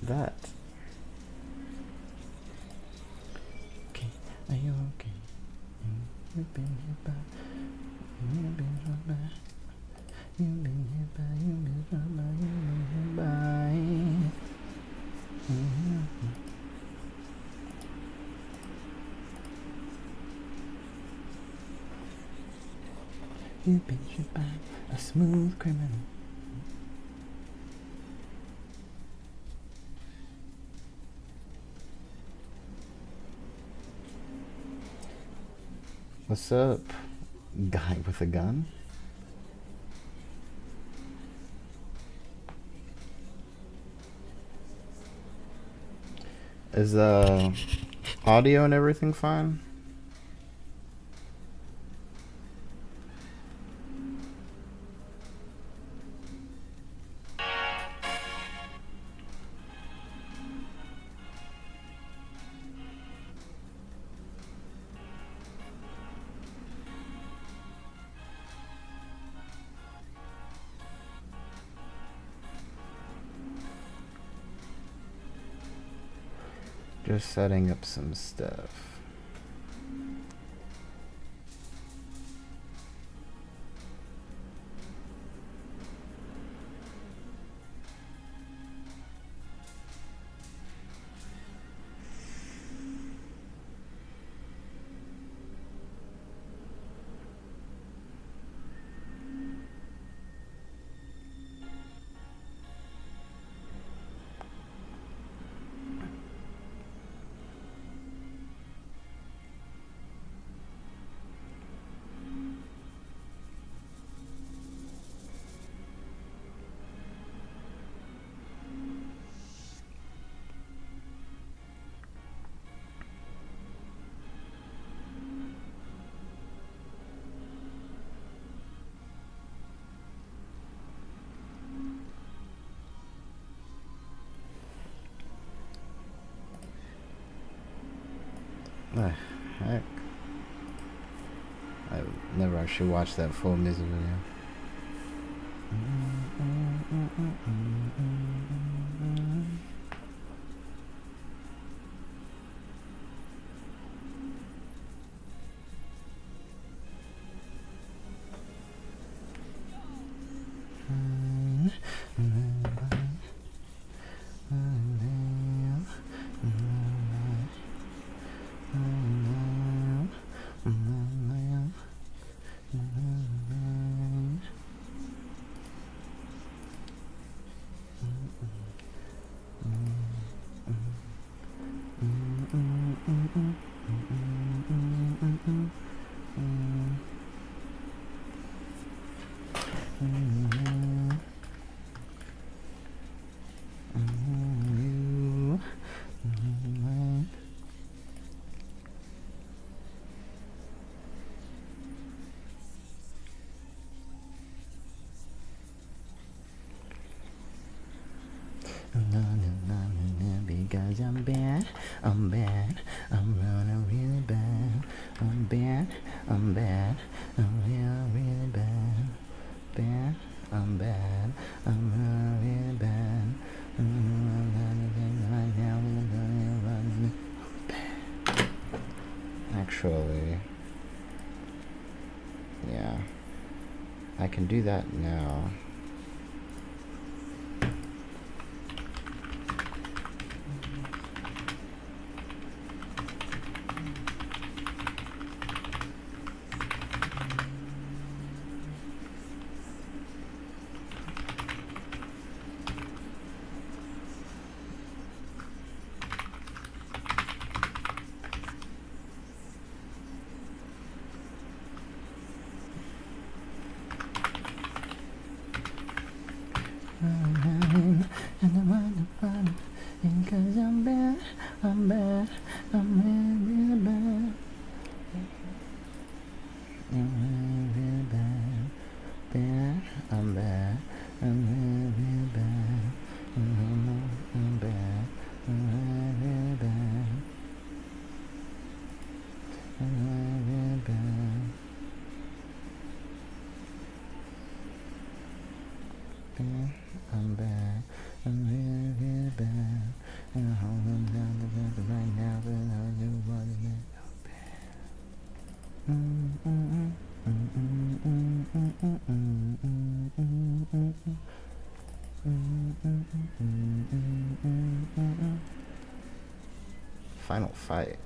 that. Okay, are you okay? You've been hit by, you've been hit by, you've been hit by, you've been hit by, you've been hit by. You've been hit by a smooth criminal. What's up, guy with a gun? Is audio and everything fine? Just setting up some stuff. The heck? I never actually watched that full music video. Because I'm bad, I'm bad, I'm running really bad. I'm bad, I'm bad, I'm really bad. Bad, I'm bad, I'm really bad. Actually, yeah, I can do that now. Because I'm bad, I'm bad, I'm really bad. I'm really bad, bad, I'm bad, I'm really bad. I'm bad, I'm really bad. I'm really bad. Bad, I'm bad. I'm really, really bad. And I hold them down the bed right now, but I do what it is. Final fight.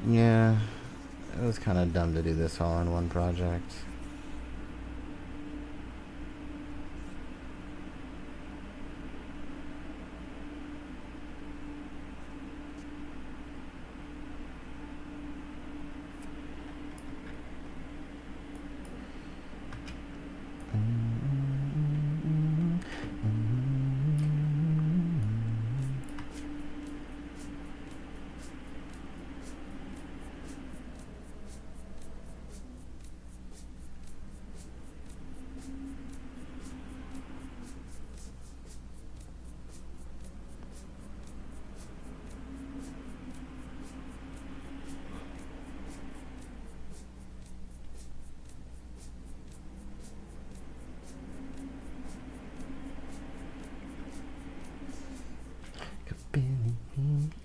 Yeah, it was kind of dumb to do this all in one project.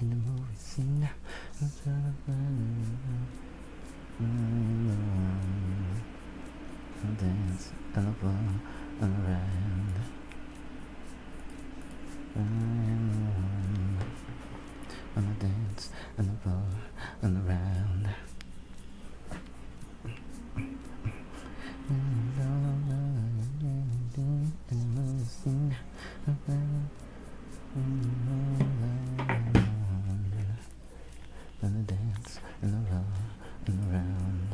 In the movie scene, dance and the floor around. I am the one on the dance and the floor and around. And the dance and the floor and around.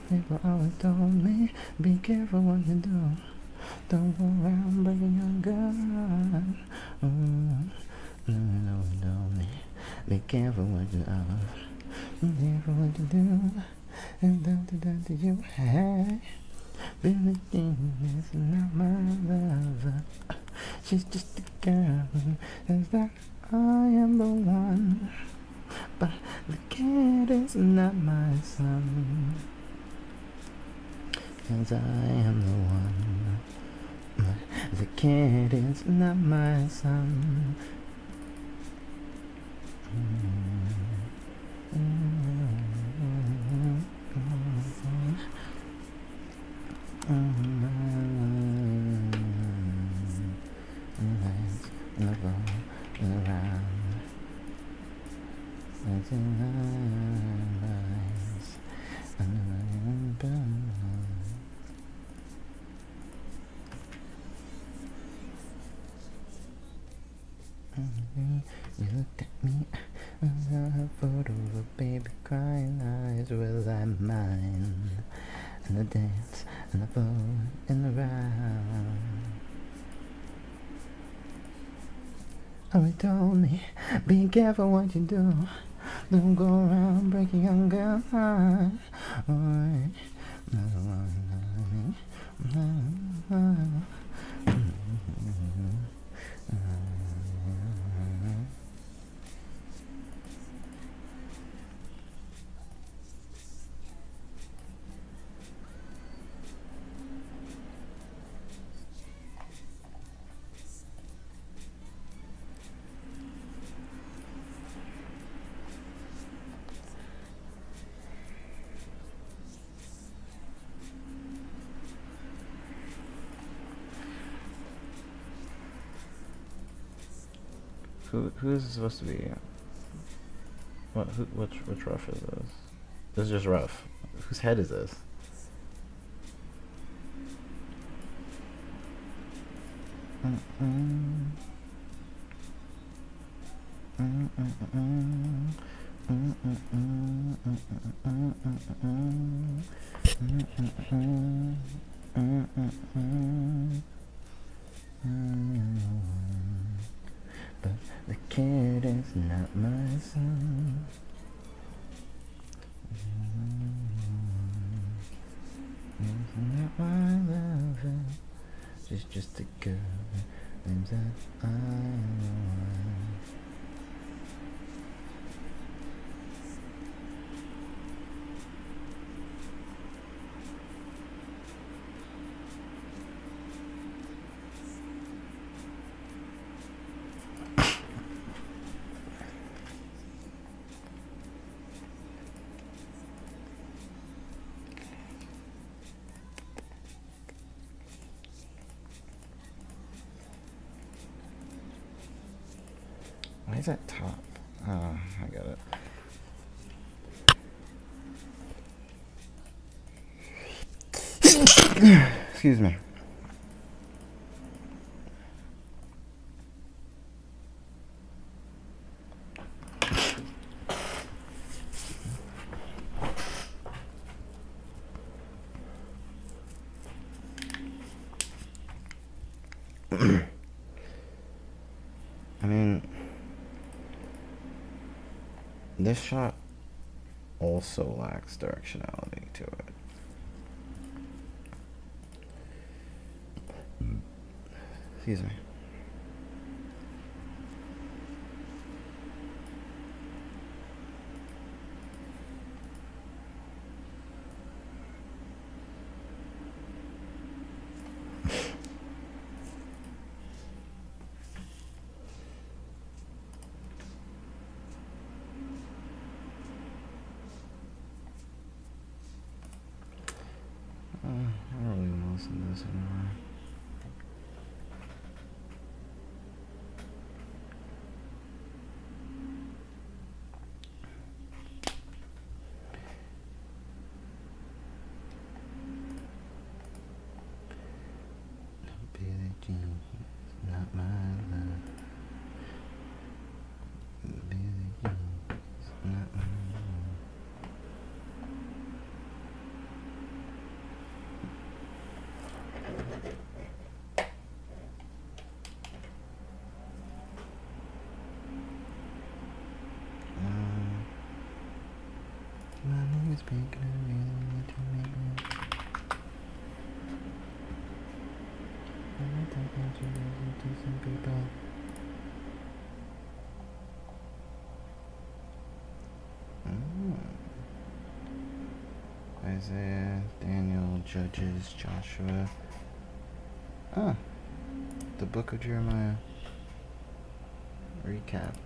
People always told me, be careful what you do. Don't go around breaking your gun. No, told me, be careful what you are. Be careful what you do. And don't you have. Really think it's not my lover. She's just a girl. Says that I am the one. But the cat is not my son. 'Cause I am the one. But the cat is not my son. You looked at me, a photo of a baby crying eyes. Well, I'm mine. And the dance and the flow and the round. Oh, he told me, be careful what you do. Don't go around breaking young girls' hearts. Who is it supposed to be? Which rough is this? This is just rough. Whose head is this? But the kid is not my son. It's not my lover. She's just a girl names that I want. Why is that top? Oh, I got it. Excuse me. I mean, this shot also lacks directionality to it. Excuse me. I don't really want to listen to this anymore. Billie Jean is not my love. Billie Jean is not my love. Mommy was making a really need to make me. I thought that you listen to some people. Isaiah, Daniel, Judges, Joshua. Ah, the book of Jeremiah. Recap.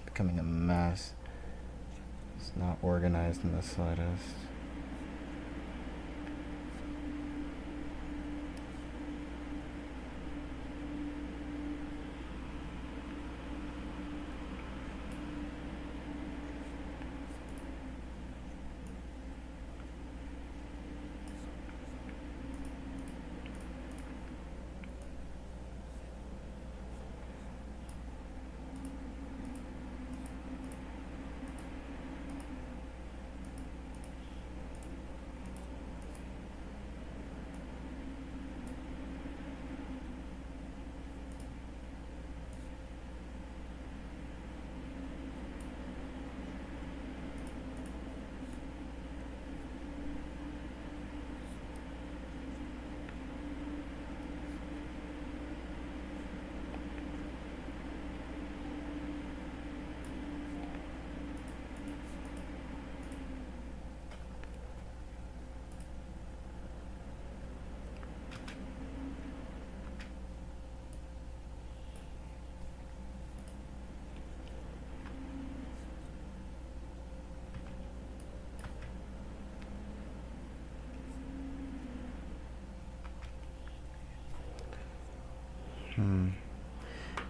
Becoming a mess. It's not organized in the slightest.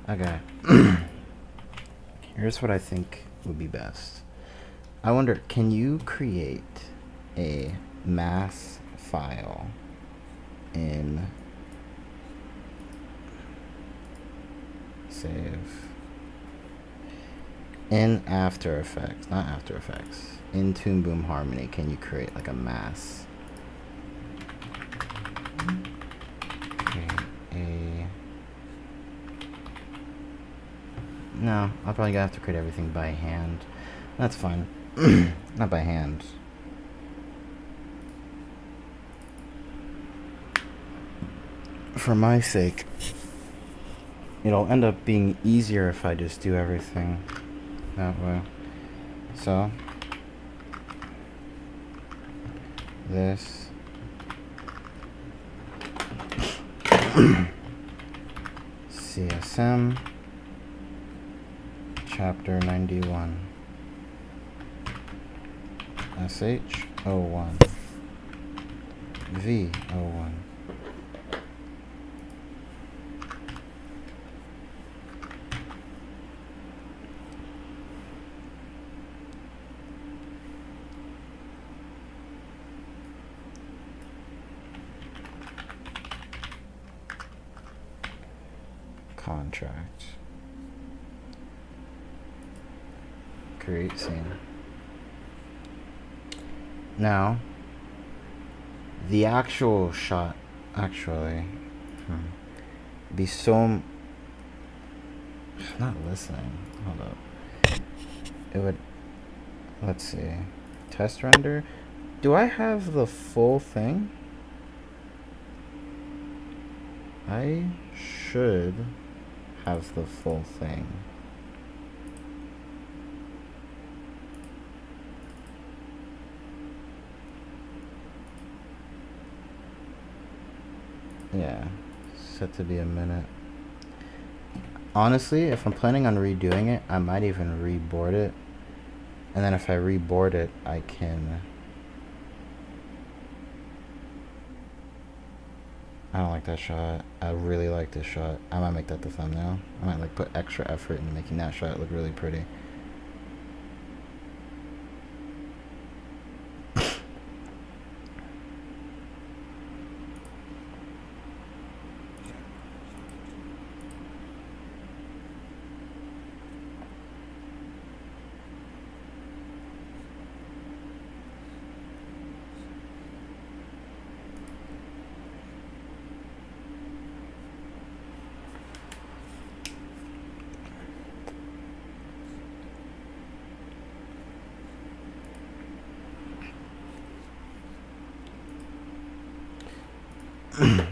Okay. Here's what I think would be best. I wonder, can you create a mass file in save in After Effects, not After Effects, in Toon Boom Harmony? Can you create like a mass? No, I'll probably have to create everything by hand. That's fine. Not by hand. For my sake, it'll end up being easier if I just do everything that way. So, this CSM Chapter 91 SH01 V01 contract. Create scene. Now, the actual shot actually be so not listening. Hold up. It would, let's see. Test render. Do I have the full thing? I should have the full thing. Yeah, set to be a minute. Honestly, if I'm planning on redoing it, I might even reboard it. And then if I reboard it, I can... I don't like that shot. I really like this shot. I might make that the thumbnail. I might like put extra effort into making that shot look really pretty.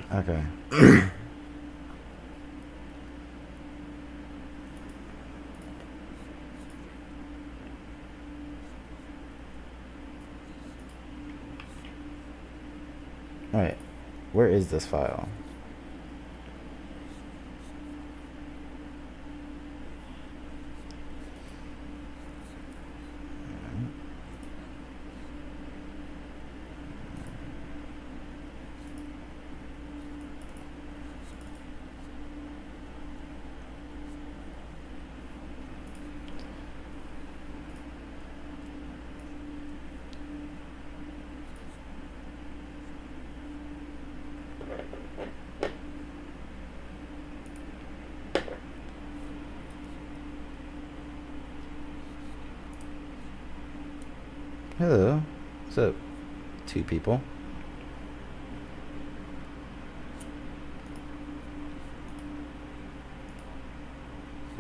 Okay. Alright, where is this file? Hello. What's up? Two people.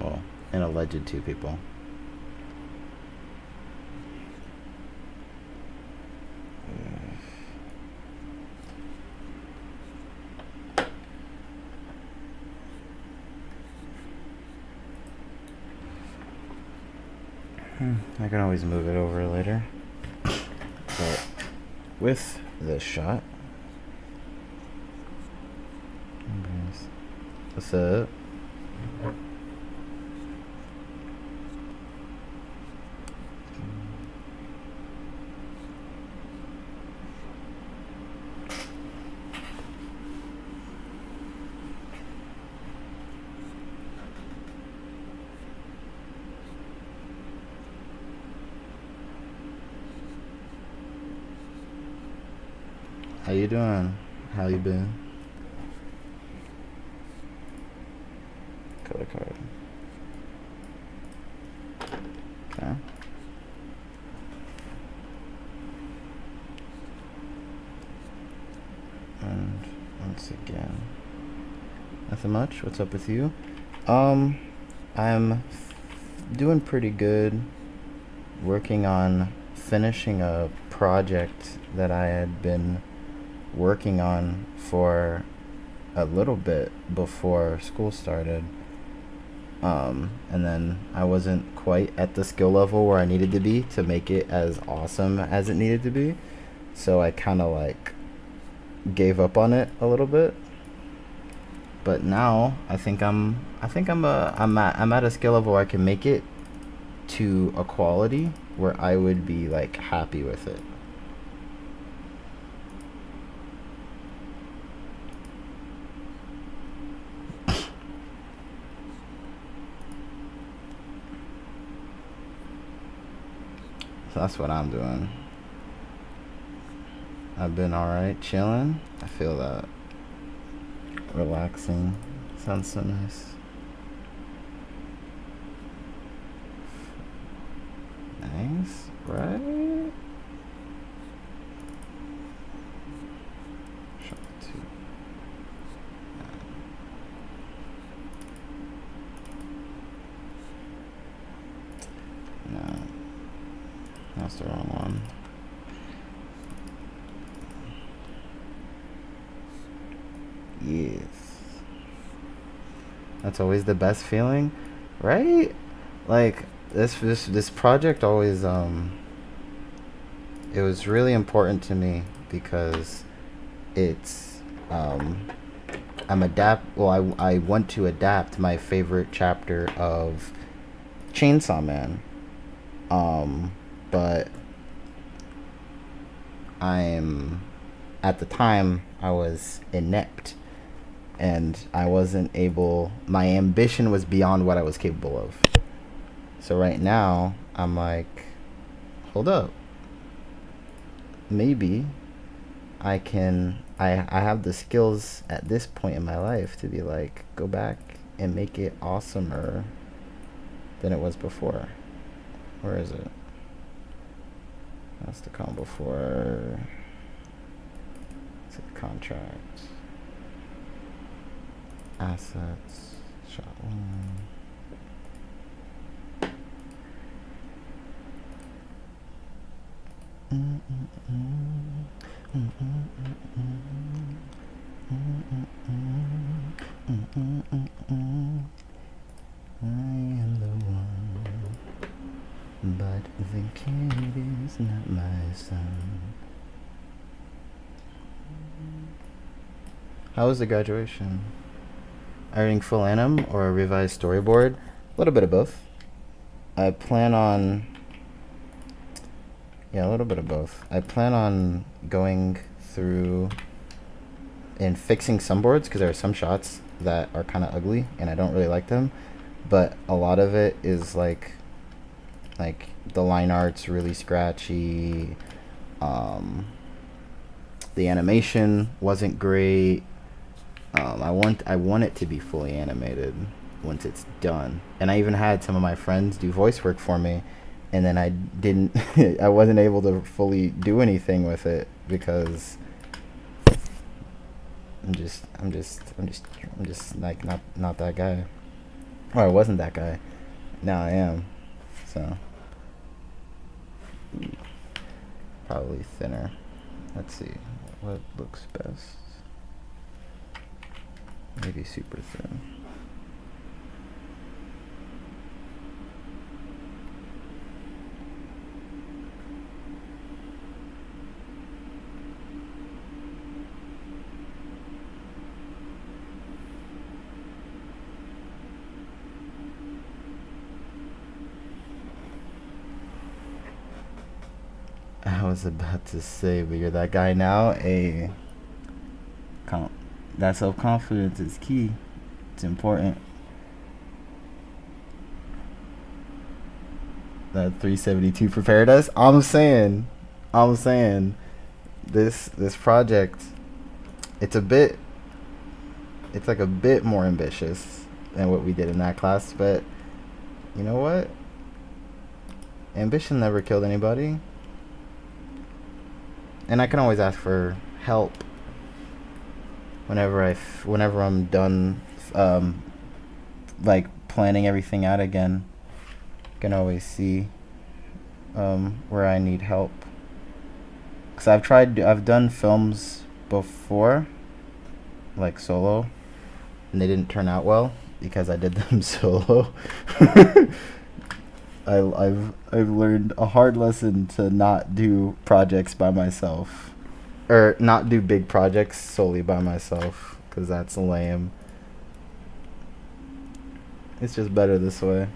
Well, an alleged two people. I can always move it over later. But with this shot, what's up? How you doing? How you been? Color card. Okay. And once again, nothing much. What's up with you? I'm doing pretty good. Working on finishing a project that I had been working on for a little bit before school started. And then I wasn't quite at the skill level where I needed to be to make it as awesome as it needed to be. So I kind of like gave up on it a little bit. But now I'm at a skill level where I can make it to a quality where I would be like happy with it. So that's what I'm doing. I've been alright, chilling. I feel that. Relaxing. Sounds so nice. Nice, right? Shot two. No. That's the wrong one. Yes. That's always the best feeling, right? Like this project always it was really important to me because it's I want to adapt my favorite chapter of Chainsaw Man. But I'm at the time I was inept and I wasn't able, my ambition was beyond what I was capable of. So right now I'm like, hold up, maybe I have the skills at this point in my life to be like, go back and make it awesomer than it was before. Where is it? That's the column before. It's a contract. Assets. Shot one. I am the one, but the kid is not my son. How was the graduation? Editing full anim or a revised storyboard? A little bit of both. I plan on... Yeah, a little bit of both. I plan on going through and fixing some boards because there are some shots that are kind of ugly and I don't really like them. But a lot of it is like the line art's really scratchy. The animation wasn't great. I want it to be fully animated once it's done. And I even had some of my friends do voice work for me, and then I didn't. I wasn't able to fully do anything with it because I'm just like not that guy. Or I wasn't that guy. Now I am. So probably thinner. Let's see what looks best. Maybe super thin. I was about to say, but you're that guy now. That self-confidence is key. It's important. That 372 prepared us. I'm saying, this project, it's a bit, it's like a bit more ambitious than what we did in that class, but you know what? Ambition never killed anybody. And I can always ask for help whenever I'm done, like planning everything out again. I can always see where I need help. Cause I've done films before, like solo, and they didn't turn out well because I did them solo. I've learned a hard lesson to not do projects by myself, or not do big projects solely by myself, because that's lame. It's just better this way.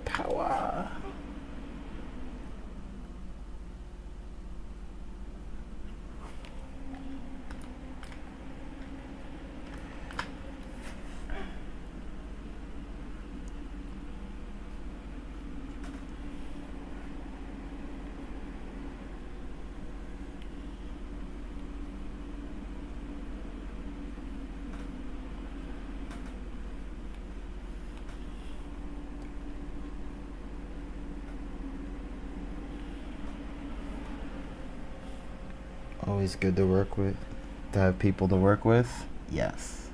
Power. Always good to work with, to have people to work with. Yes.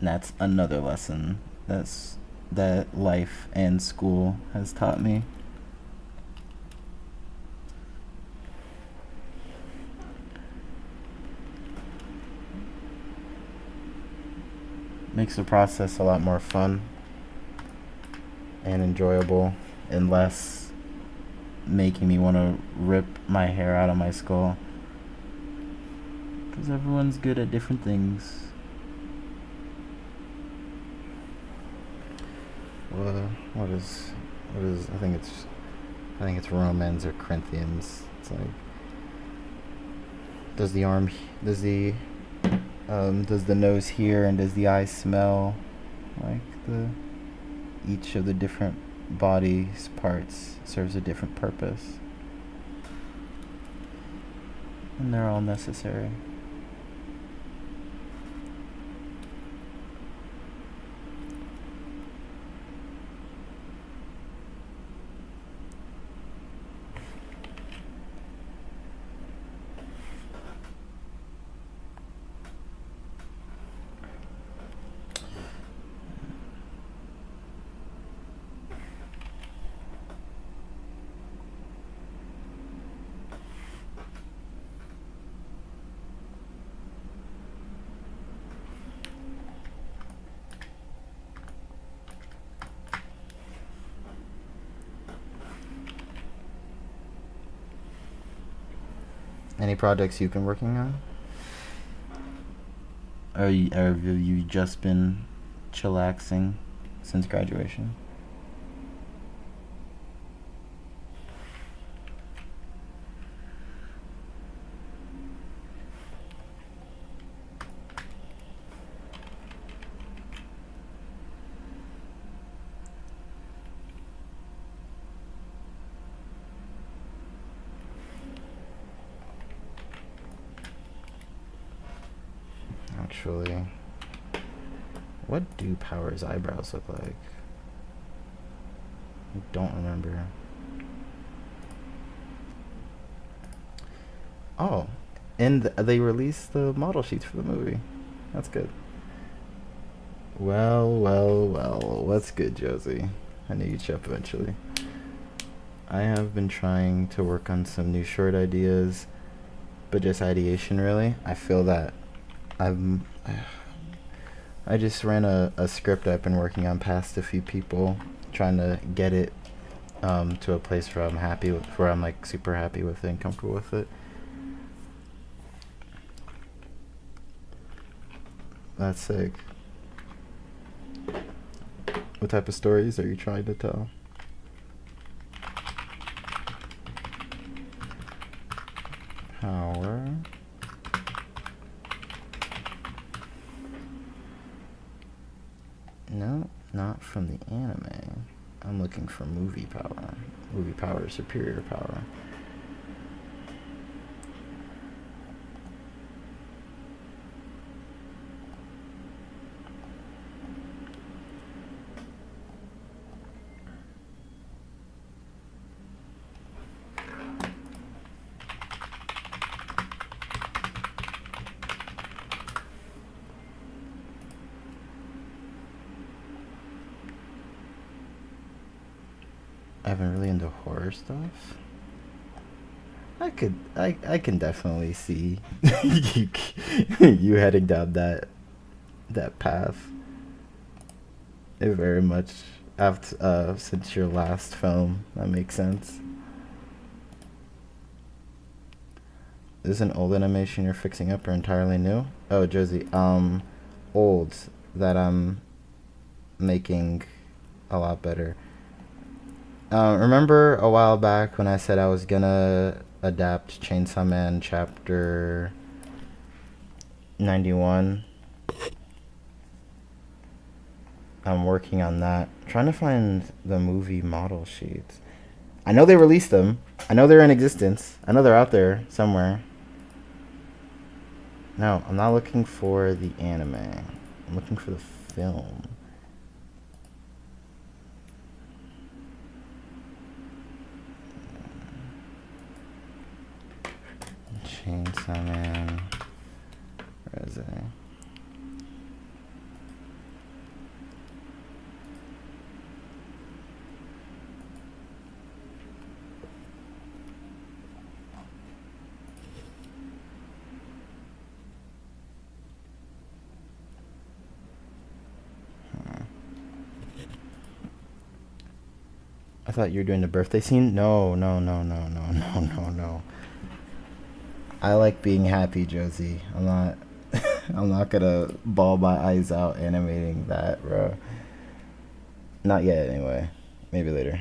And that's another lesson that life and school has taught me. Makes the process a lot more fun and enjoyable, and less making me want to rip my hair out of my skull, because everyone's good at different things. What is I think it's Romans or Corinthians. It's like, does the nose hear and does the eye smell? Like each of the different body's parts serves a different purpose, and they're all necessary. Any projects you've been working on? Or have you just been chillaxing since graduation? Actually, what do Power's eyebrows look like? I don't remember. Oh, and they released the model sheets for the movie. That's good. Well. What's good, Josie? I knew you'd show up eventually. I have been trying to work on some new short ideas, but just ideation, really. I feel that I just ran a script I've been working on past a few people, trying to get it to a place where I'm happy with, where I'm like super happy with it and comfortable with it. That's sick. What type of stories are you trying to tell? Power. No, not from the anime. I'm looking for movie power. Movie power, superior power. I've been really into horror stuff. I can definitely see you you heading down that path. It very much after since your last film, that makes sense. Is this an old animation you're fixing up or entirely new? Oh, Josie, old that I'm making a lot better. Remember a while back when I said I was gonna adapt Chainsaw Man chapter 91? I'm working on that. Trying to find the movie model sheets. I know they released them. I know they're in existence. I know they're out there somewhere. No, I'm not looking for the anime. I'm looking for the film. Chainsaw Man. Where is it? I thought you were doing the birthday scene. No, no, no, no, no, no, no, no. I like being happy, Josie. I'm not. I'm not gonna ball my eyes out animating that, bro. Not yet, anyway. Maybe later.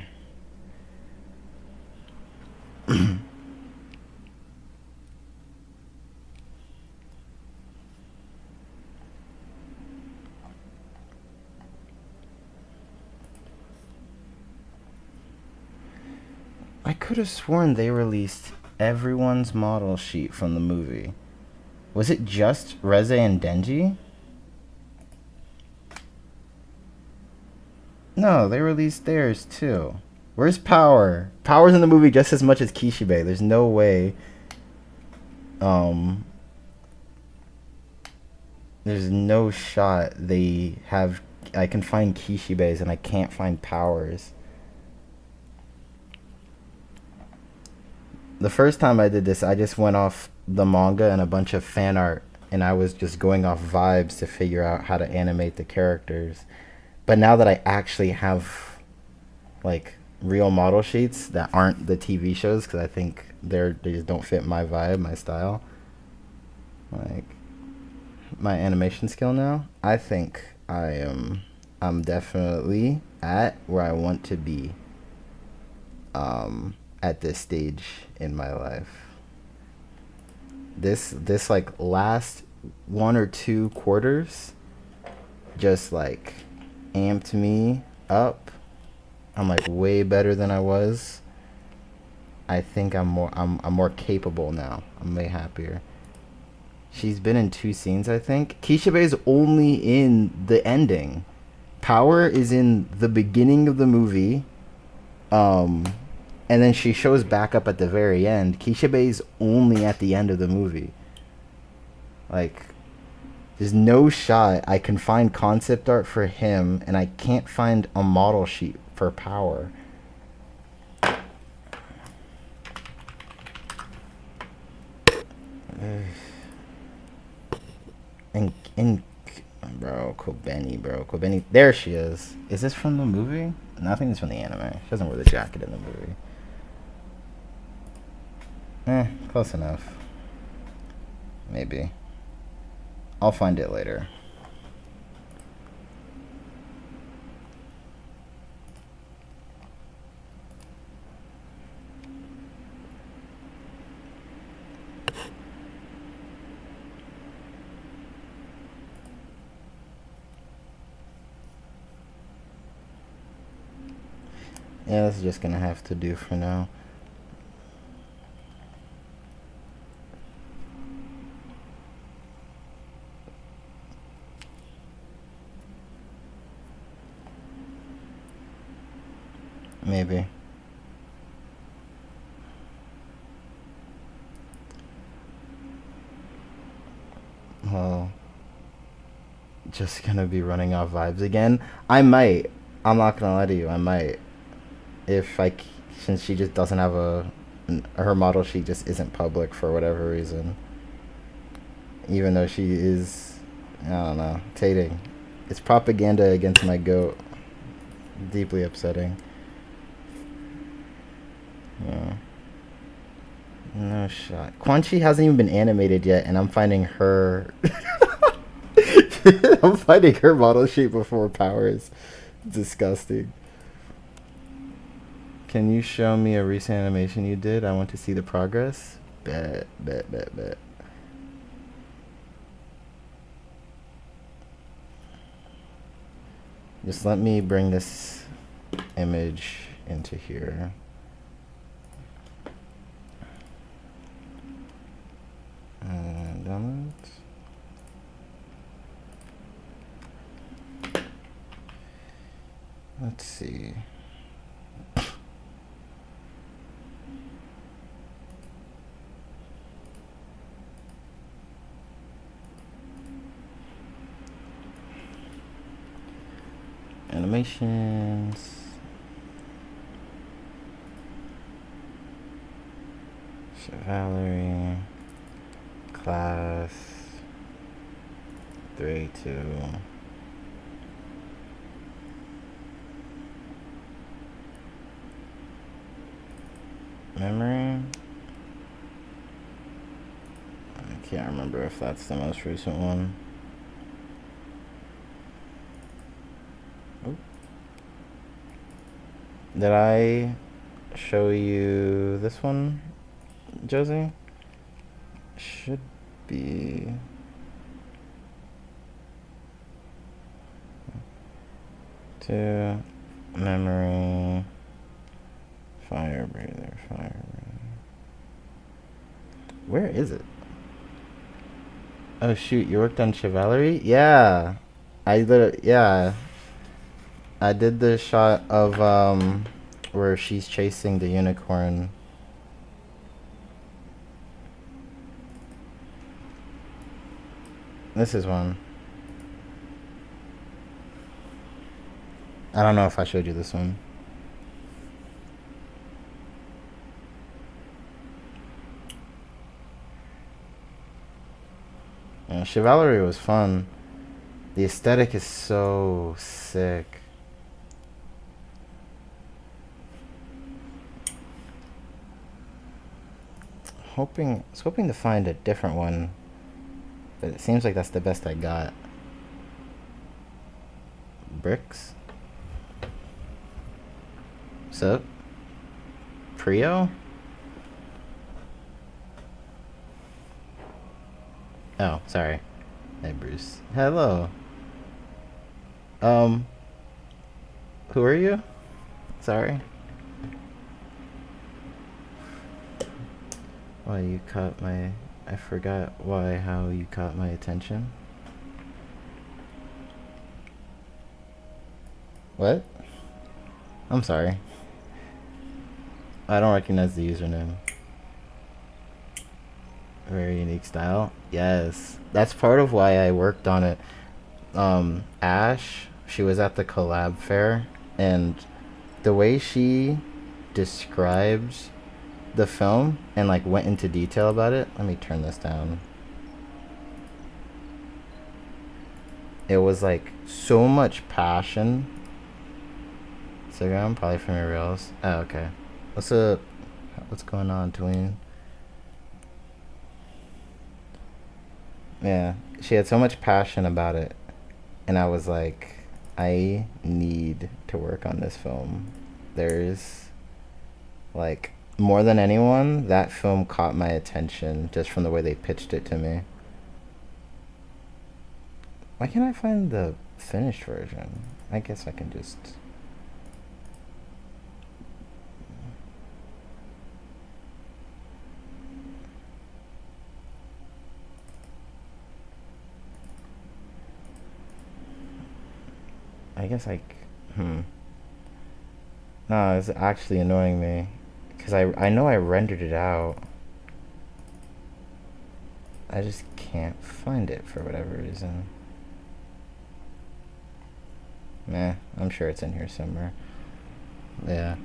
I could have sworn they released everyone's model sheet from the movie. Was it just Reze and Denji? No, they released theirs too. Where's Power? Power's in the movie just as much as Kishibe. There's no way. Um, there's no shot they have. I can find Kishibe's and I can't find Powers. The first time I did this, I just went off the manga and a bunch of fan art, and I was just going off vibes to figure out how to animate the characters. But now that I actually have like real model sheets that aren't the TV shows, because I think they just don't fit my vibe, my style, like my animation skill now, I think I'm definitely at where I want to be. At this stage in my life. This like last 1 or 2 quarters just like amped me up. I'm like way better than I was. I think I'm more capable now. I'm way happier. She's been in 2 scenes, I think. Kishibe is only in the ending. Power is in the beginning of the movie. And then she shows back up at the very end. Kishibe's only at the end of the movie. Like, there's no shot I can find concept art for him, and I can't find a model sheet for Power. And bro, Kobeni, there she is. Is this from the movie? No, I think it's from the anime. She doesn't wear the jacket in the movie. Close enough. Maybe. I'll find it later. Yeah, this is just gonna have to do for now. Maybe. Well, just gonna be running off vibes again. I might. I'm not gonna lie to you. I might. If since she just doesn't have her model sheet just isn't public for whatever reason. Even though she is, I don't know, tating. It's propaganda against my goat. Deeply upsetting. Yeah. No shot. Quan Chi hasn't even been animated yet, and I'm finding her. I'm finding her model sheet before Powers. Disgusting. Can you show me a recent animation you did? I want to see the progress. Bet. Just let me bring this image into here. Downloads. Let's see. Animations. Valerie. Class. 3, 2. Memory. I can't remember if that's the most recent one. Oop. Did I show you this one, Josie? Should be. To memory. Fire breather. Where is it? Oh shoot, you worked on Chivalry? Yeah. I did the shot of where she's chasing the unicorn. This is one. I don't know if I showed you this one. Yeah, Chivalry was fun. The aesthetic is so sick. I was hoping to find a different one, but it seems like that's the best I got. Bricks. What's up? Prio? Oh, sorry. Hey, Bruce. Hello. Who are you? Sorry. Why you caught my... I forgot how you caught my attention. What? I'm sorry. I don't recognize the username. Very unique style. Yes. That's part of why I worked on it. Ash, she was at the collab fair, and the way she describes the film and like went into detail about it. Let me turn this down. It was like so much passion. Instagram, probably from your reels. Oh, okay. What's up? What's going on, tween? Yeah, she had so much passion about it, and I was like, I need to work on this film. There's like, more than anyone, that film caught my attention just from the way they pitched it to me. Why can't I find the finished version? I guess I can just... I guess No, it's actually annoying me. Because I know I rendered it out. I just can't find it for whatever reason. Meh, I'm sure it's in here somewhere. Yeah.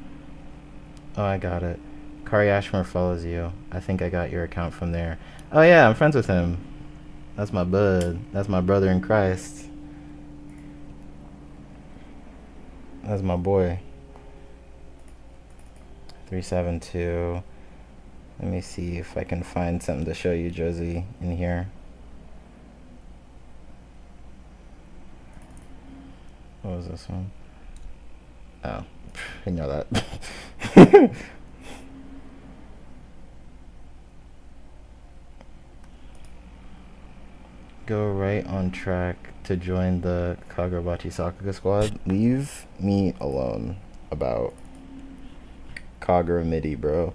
Oh, I got it. Kari Ashmore follows you. I think I got your account from there. Oh yeah, I'm friends with him. That's my bud. That's my brother in Christ. That's my boy. 372. Let me see if I can find something to show you, Josie, in here. What was this one? Oh, ignore that. Go right on track to join the Kagurabachi Sakuga squad. Leave me alone about Kagura MIDI, bro.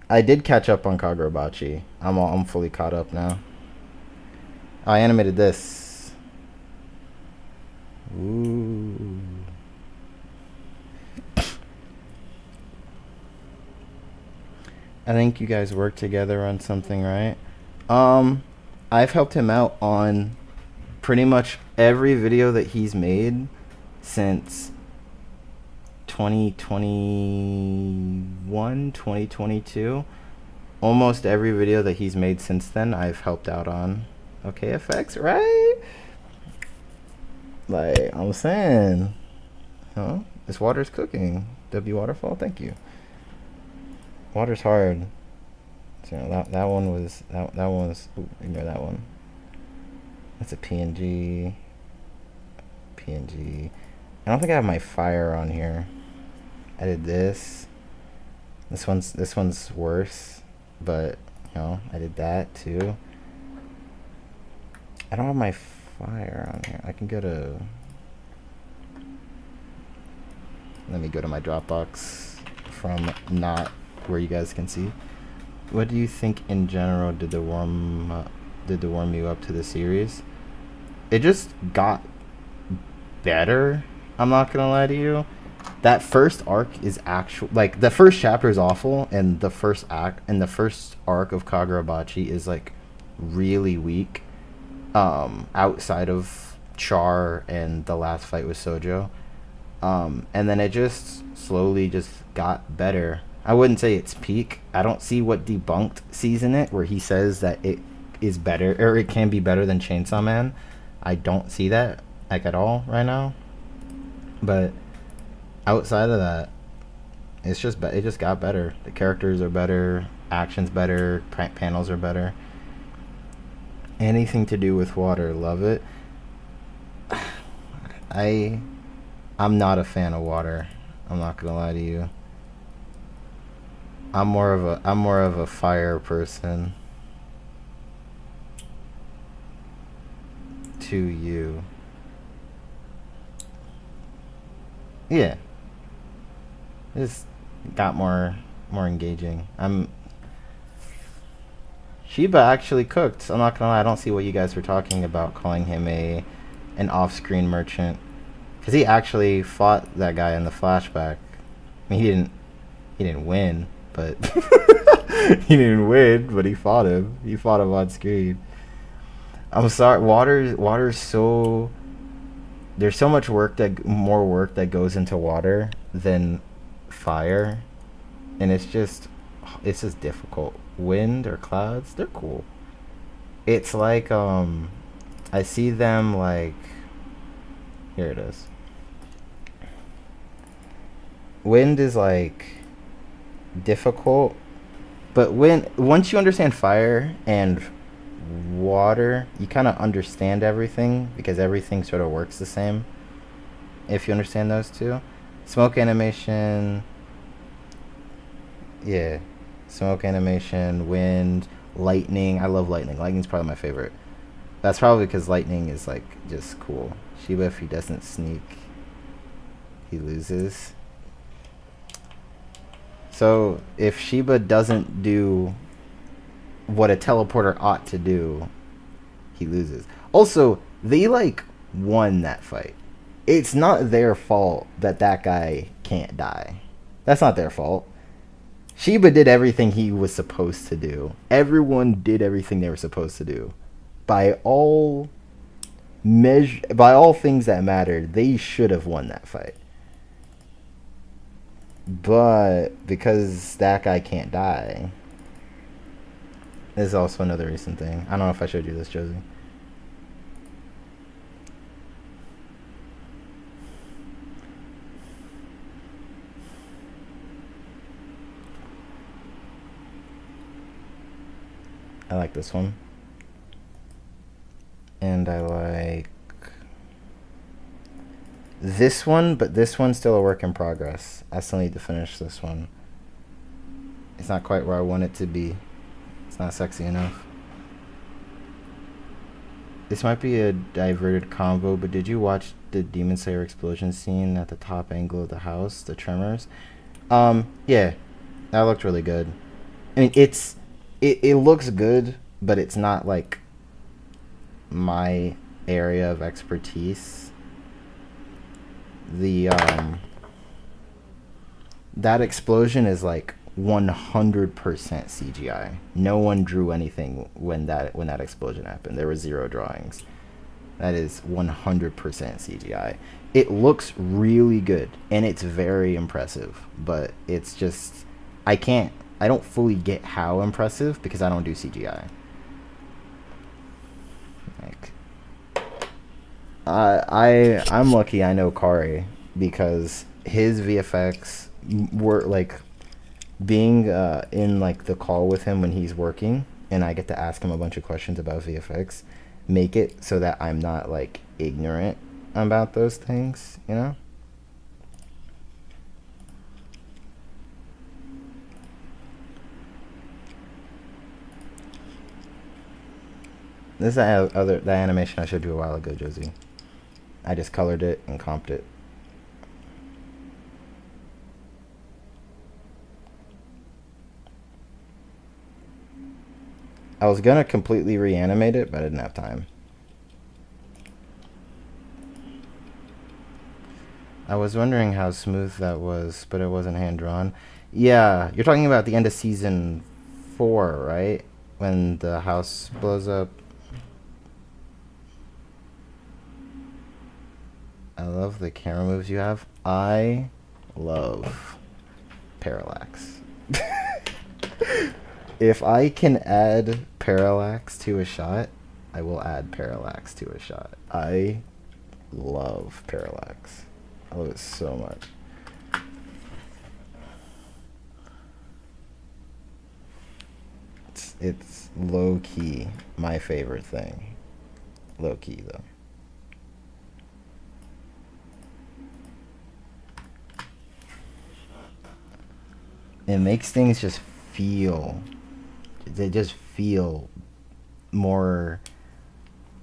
I did catch up on Kagurabachi. I'm fully caught up now. I animated this. Ooh. I think you guys work together on something, right? I've helped him out on pretty much every video that he's made since 2021, 2022. Almost every video that he's made since then, I've helped out on. Okay, effects, right? Like, I'm saying, huh? This water's cooking. W Waterfall, thank you. Water's hard. So that one was that one was. Ooh, ignore that one. That's a PNG. PNG. I don't think I have my fire on here. I did this. This one's worse, but you know I did that too. I don't have my fire on here. I can go to. Let me go to my Dropbox from not where you guys can see. What do you think in general did the warm you up to the series? It just got better. I'm not gonna lie to you. That first arc is actual, like the first chapter is awful, and the first arc of Kagurabachi is like really weak. Outside of Char and the last fight with Sojo, and then it just slowly just got better. I wouldn't say it's peak. I don't see what Debunked sees in it, where he says that it is better, or it can be better than Chainsaw Man. I don't see that, like, at all right now. But outside of that, it just got better. The characters are better, action's better, panels are better. Anything to do with water, love it. I'm not a fan of water. I'm not gonna lie to you. I'm more of a fire person. To you. Yeah. This got more engaging. Shiba actually cooked. I'm not gonna lie, I don't see what you guys were talking about calling him an off-screen merchant. Cause he actually fought that guy in the flashback. I mean, he didn't win. But he didn't win, but he fought him. He fought him on screen. I'm sorry, water's so. There's so much more work that goes into water than fire, and it's just difficult. Wind or clouds, they're cool. It's like I see them like. Here it is. Wind is like difficult, but once you understand fire and water, you kind of understand everything, because everything sort of works the same if you understand those two. Smoke animation, yeah, smoke animation, wind, lightning. I love lightning. Lightning's probably my favorite. That's probably because lightning is like just cool. Shiba, if he doesn't sneak, he loses. So if Shiba doesn't do what a teleporter ought to do, he loses. Also, they like won that fight. it's not their fault that that guy can't die. That's not their fault. Sheba did everything he was supposed to do. Everyone did everything they were supposed to do. By all by all things that mattered, they should have won that fight. But because that guy can't die, this is also another recent thing. I don't know if I showed you this, Josie. I like this one. And I like this one, but this one's still a work in progress. I still need to finish this one. It's not quite where I want it to be. It's not sexy enough. This might be a diverted convo, but did you watch the Demon Slayer explosion scene at the top angle of the house, the tremors? Yeah, that looked really good. I mean, it looks good, but it's not like my area of expertise. The that explosion is like 100% CGI. No one drew anything when that explosion happened. There were 0 drawings. That is 100% CGI. It looks really good and it's very impressive, but it's just I don't fully get how impressive because I don't do CGI. Like I'm lucky I know Kari because his VFX were like being in like the call with him when he's working and I get to ask him a bunch of questions about VFX make it so that I'm not like ignorant about those things, you know? This is that animation I showed you a while ago, Josie. I just colored it and comped it. I was gonna completely reanimate it, but I didn't have time. I was wondering how smooth that was, but it wasn't hand-drawn. Yeah, you're talking about the end of season 4, right? When the house blows up. I love the camera moves you have. I love parallax. If I can add parallax to a shot, I will add parallax to a shot. I love parallax. I love it so much. It's low-key my favorite thing. Low-key, though. It makes things just feel... They just feel more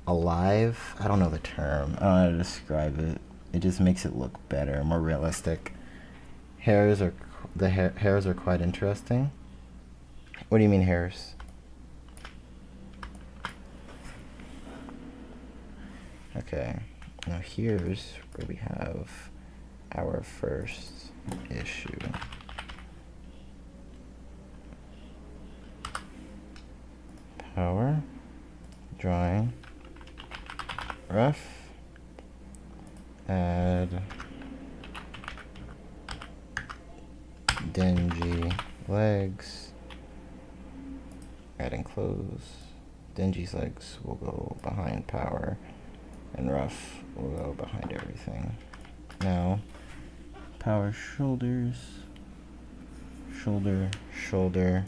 alive. I don't know the term. I don't know how to describe it. It just makes it look better, more realistic. Hairs are hairs are quite interesting. What do you mean hairs? Okay. Now here's where we have our first issue. Power, drawing, rough, add dingy legs, adding clothes. Dingy's legs will go behind power, and rough will go behind everything. Now, power shoulders, shoulder, shoulder.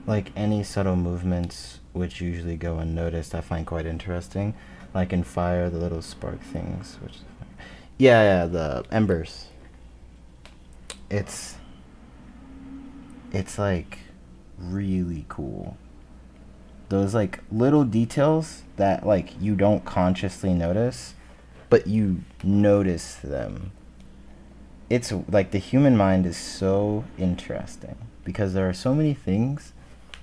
Like any subtle movements which usually go unnoticed I find quite interesting. Like in fire, the little spark things, which yeah, the embers. It's it's like really cool. Those like little details that like you don't consciously notice, but you notice them. It's like the human mind is so interesting because there are so many things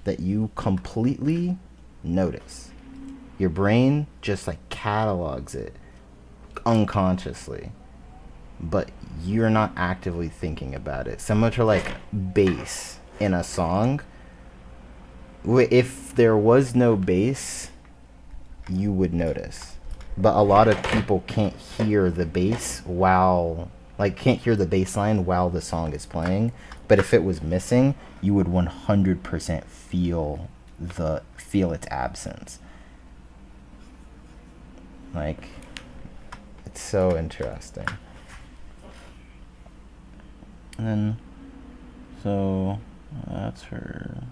that you completely notice. Your brain just like catalogs it unconsciously, but you're not actively thinking about it. Similar to like bass in a song. If there was no bass, you would notice. But a lot of people can't hear the bass while like can't hear the bass line while the song is playing. But if it was missing, you would 100% feel its absence. Like it's so interesting. And then so that's her.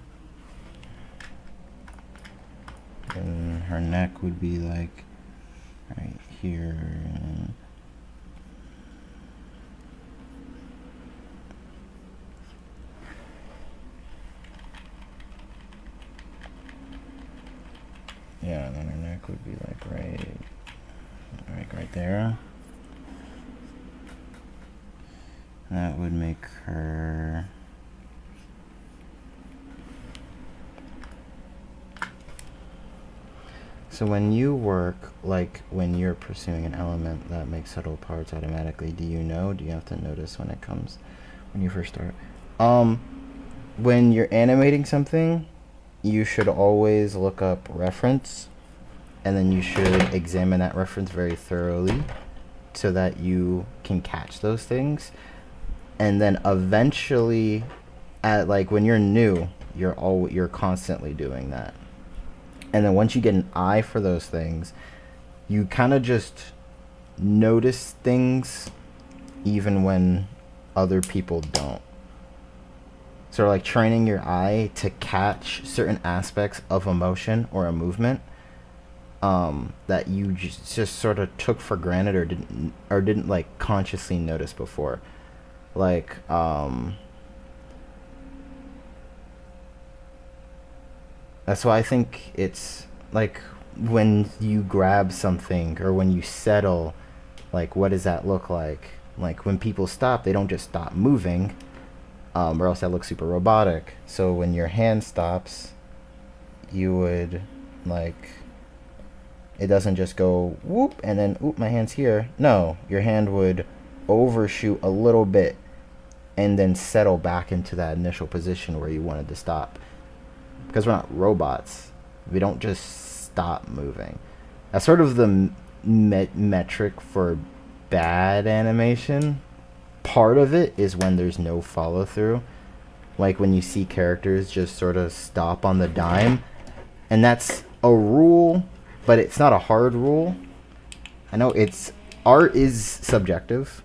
And her neck would be like right here. And yeah, and then her neck would be like right there. That would make her so when you work, like when you're pursuing an element that makes subtle parts automatically, do you have to notice when it comes, when you first start? When you're animating something, you should always look up reference, and then you should examine that reference very thoroughly so that you can catch those things. And then eventually, at like when you're new, you're constantly doing that. And then once you get an eye for those things, you kind of just notice things even when other people don't. So like training your eye to catch certain aspects of emotion or a movement that you just sort of took for granted or didn't like consciously notice before. Like that's why I think it's like when you grab something or when you settle, like what does that look like? Like when people stop, they don't just stop moving, or else that looks super robotic. So when your hand stops, you would like it doesn't just go whoop and then oop my hand's here. No, your hand would overshoot a little bit and then settle back into that initial position where you wanted to stop. Because we're not robots, we don't just stop moving. That's sort of the metric for bad animation. Part of it is when there's no follow through, like when you see characters just sort of stop on the dime, and that's a rule, but it's not a hard rule. I know art is subjective,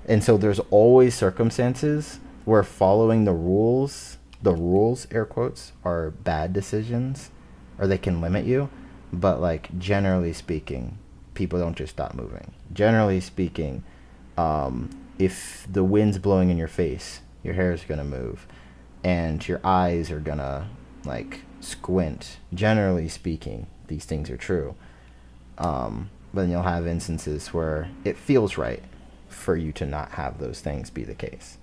and so there's always circumstances where following the rules air quotes are bad decisions, or they can limit you. But like generally speaking, people don't just stop moving. Generally speaking, if the wind's blowing in your face, your hair is gonna move and your eyes are gonna like squint. Generally speaking, these things are true. But then you'll have instances where it feels right for you to not have those things be the case.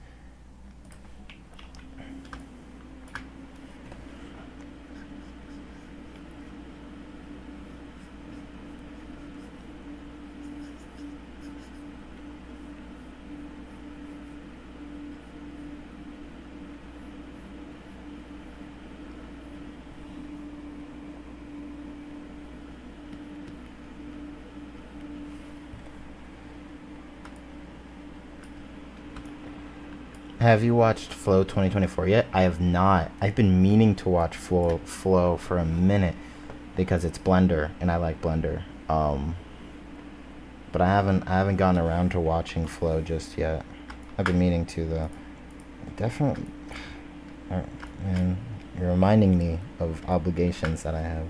Have you watched Flow 2024 yet? I have not. I've been meaning to watch Flow for a minute because it's Blender and I like Blender. But I haven't gotten around to watching Flow just yet. I've been meaning to though. Definitely. Man, you're reminding me of obligations that I have.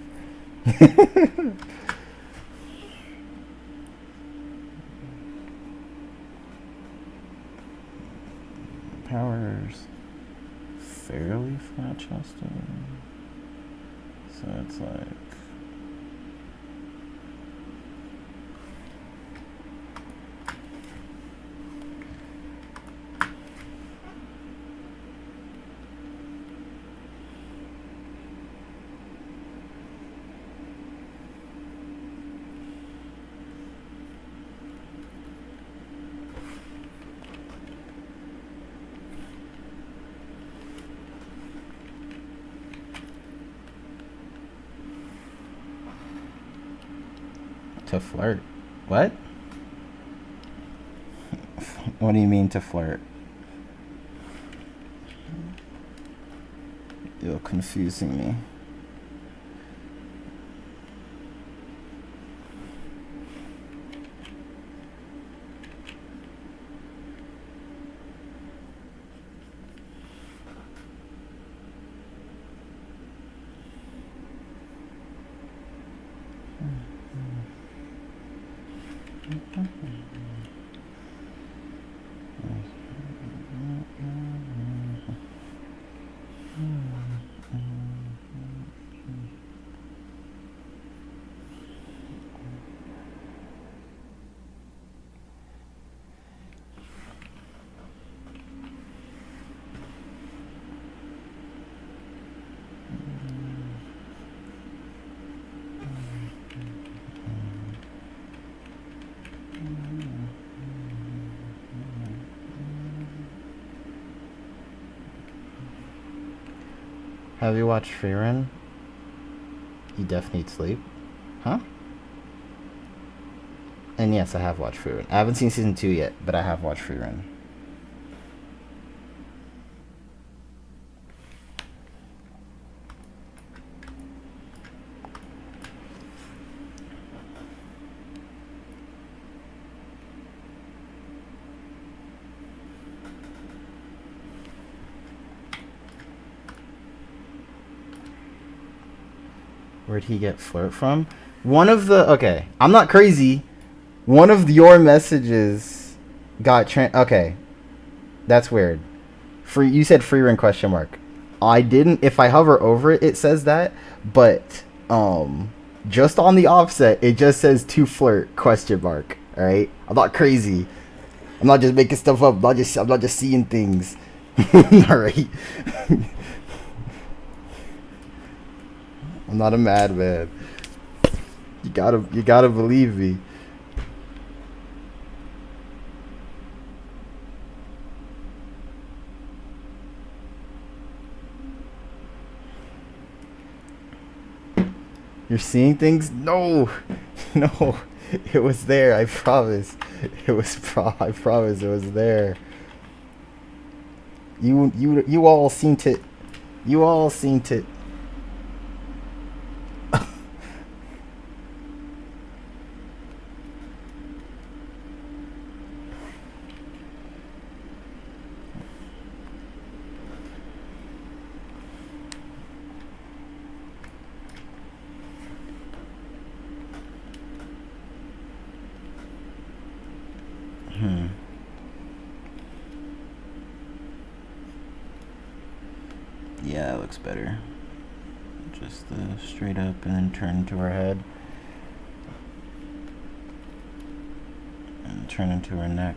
Powers fairly flat chested. So it's like to flirt. What? What do you mean to flirt? You're confusing me. Have you watched Free Run? You definitely need sleep. Huh? And yes, I have watched Free Run. I haven't seen season 2 yet, but I have watched Free Run. Where'd he get flirt from? One of the... Okay, I'm not crazy. One of your messages got... Okay, that's weird. You said free run question mark. I didn't... If I hover over it, it says that. But, just on the offset, it just says to flirt question mark. Alright? I'm not crazy. I'm not just making stuff up. I'm not just seeing things. Alright? I'm not a madman. You gotta believe me. You're seeing things? No, no. It was there. I promise. I promise it was there. You all seen it. You all seen it. Yeah, it looks better. Just straight up and then turn to her head. And turn into her neck.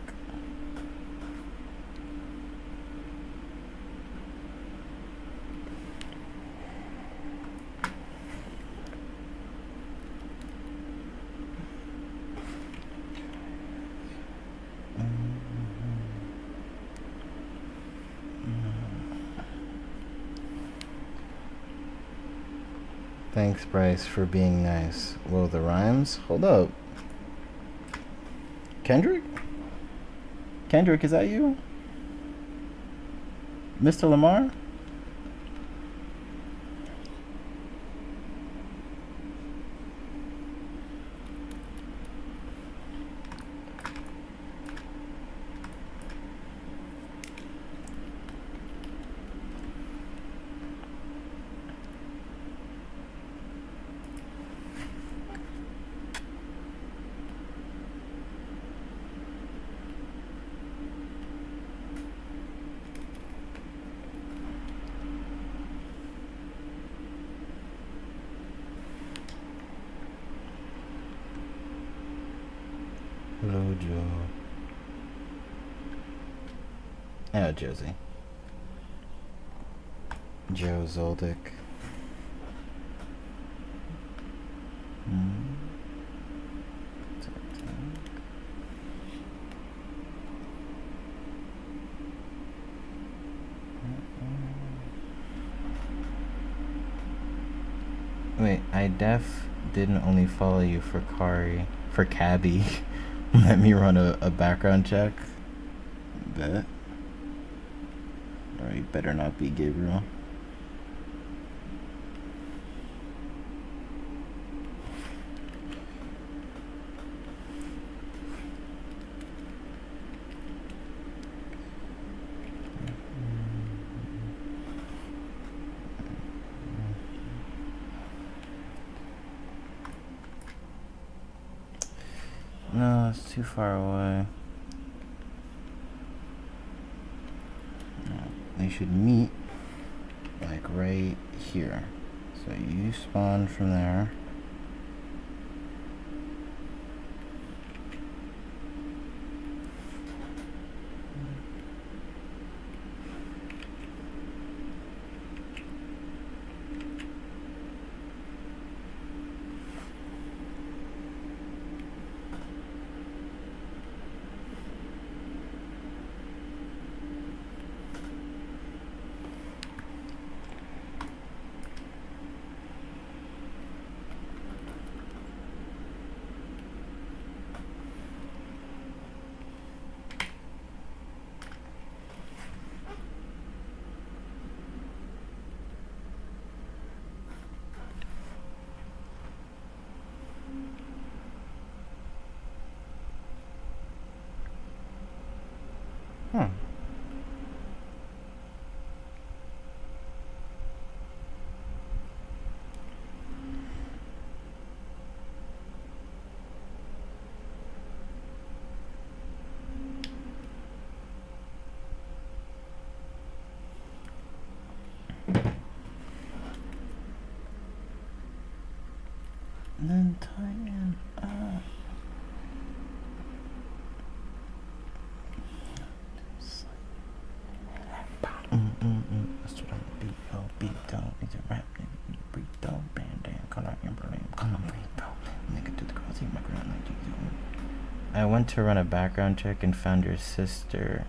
Thanks, Bryce, for being nice. Whoa, the rhymes? Hold up. Kendrick? Kendrick, is that you? Mr. Lamar? Hello, Joe. Oh, Josie. Joe Zoldyck. Wait, I didn't only follow you for Cabby. Let me run a background check. Bet. Alright, better not be Gabriel. No, it's too far away. No, they should meet like right here. So you spawn from there. And then tighten up. That's what I'm beat, yo, beat down, need to rap, nigga, breathe down, bandana, color, emblem, color, breathe down, nigga, to the cross, my ground, like you. I went to run a background check and found your sister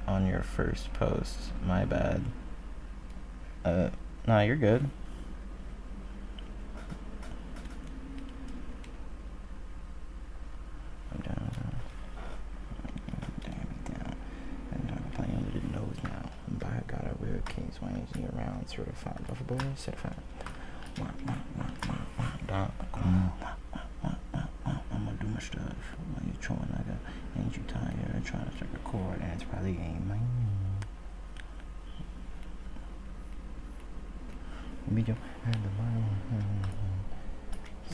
on your first post. My bad. Nah, you're good. I'm down. By God, I wear King Swings year round, certified buffer boy, certified. I'm gonna do my stuff. While you trolling like a, ain't you tired? Trying to strike a chord, and it's probably ain't mine. Video and the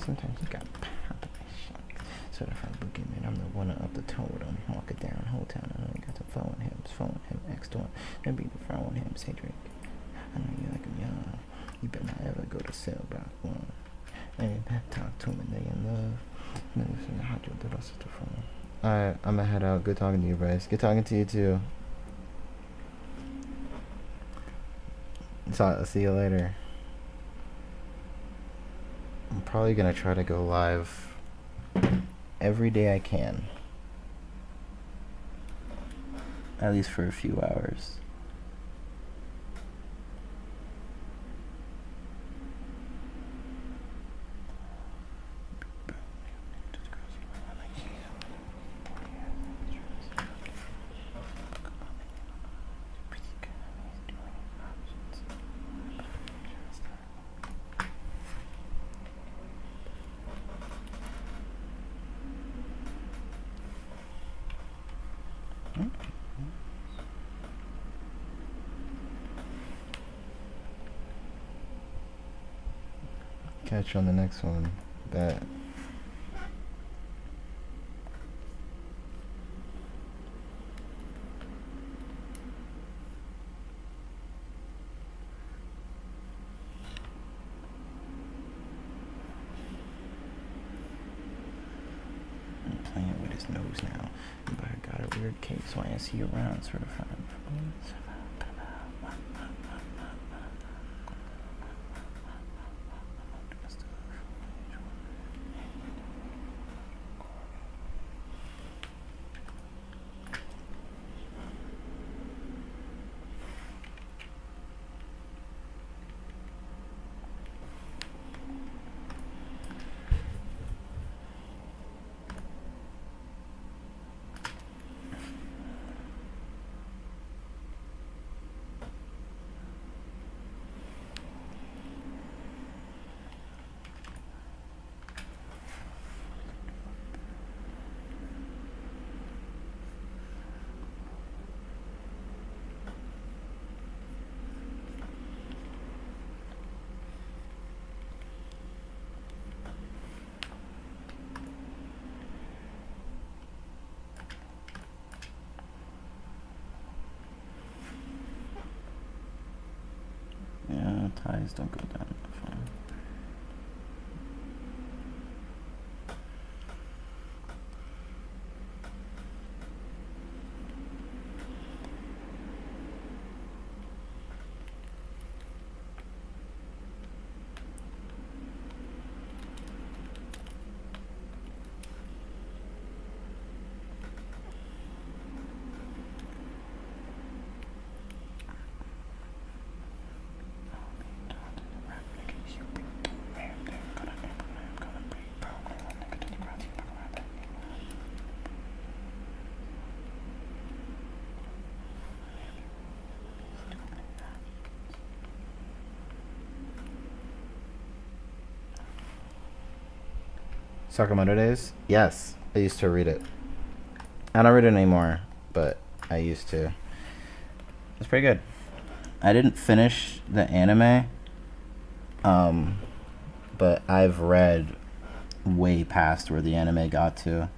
sometimes you got pop certified boogeyman. I'm the one up the toe with him. Walk it down, whole town. I know you got to phone him, X to him. Then be the phone him, Cedric. I know you like him young. You better not ever go to cell block one. And talk to him and they in love. Alright, I'm gonna head out. Good talking to you, Bryce. Good talking to you too. So I'll see you later. I'm probably gonna try to go live every day I can, at least for a few hours. Catch you on the next one. Bet. I'm playing with his nose. moves now. But I got a weird case, so I see you around, sort of fun. Yeah, ties don't go down that far. Sakamoto Days? Yes, I used to read it. I don't read it anymore, but I used to. It's pretty good. I didn't finish the anime, but I've read way past where the anime got to.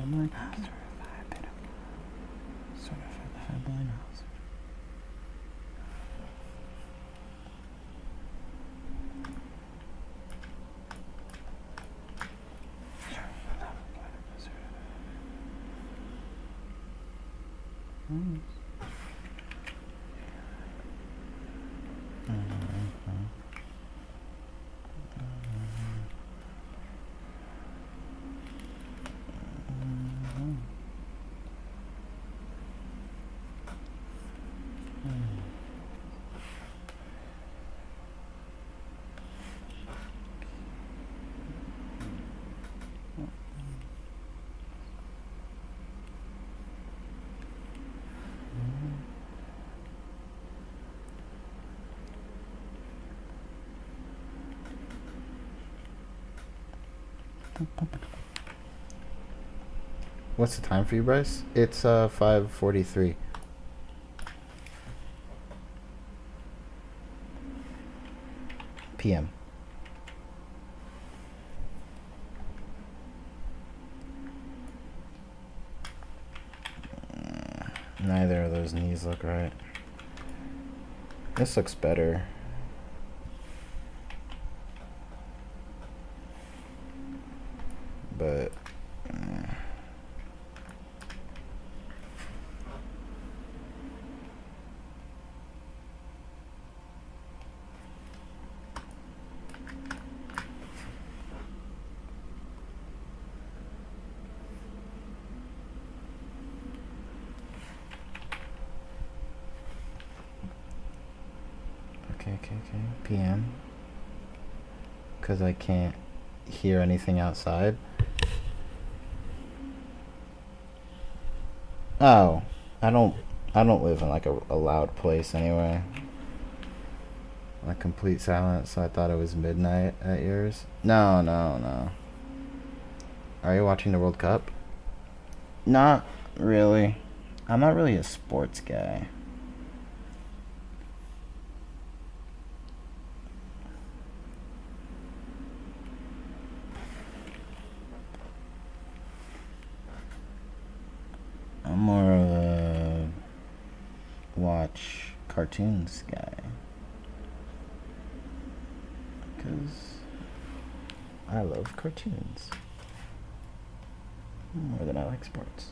Blind house. Certified blind house. What's the time for you, Bryce? It's 5:43 p.m. Neither of those knees look right. This looks better. But okay. PM. Because I can't hear anything outside. Oh, I don't live in like a loud place anyway. Like complete silence, so I thought it was midnight at yours. No. Are you watching the World Cup? Not really. I'm not really a sports guy. I'm more of a watch cartoons guy. Because I love cartoons more than I like sports.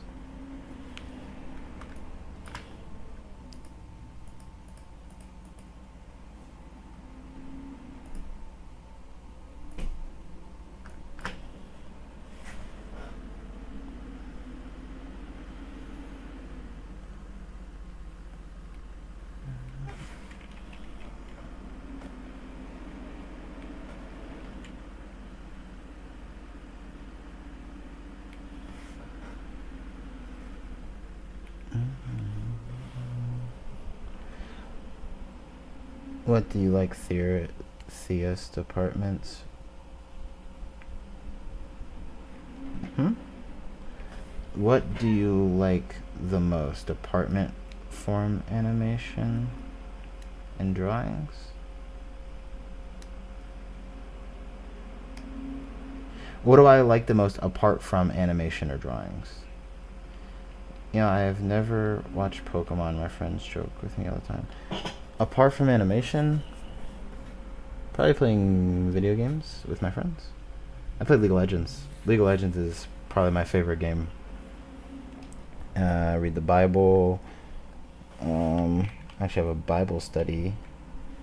What do you like, theist apartments? What do you like the most? Apartment form animation and drawings? What do I like the most apart from animation or drawings? You know, I have never watched Pokemon. My friends joke with me all the time. Apart from animation, probably playing video games with my friends. I play League of Legends. League of Legends is probably my favorite game. Read the Bible. Actually have a Bible study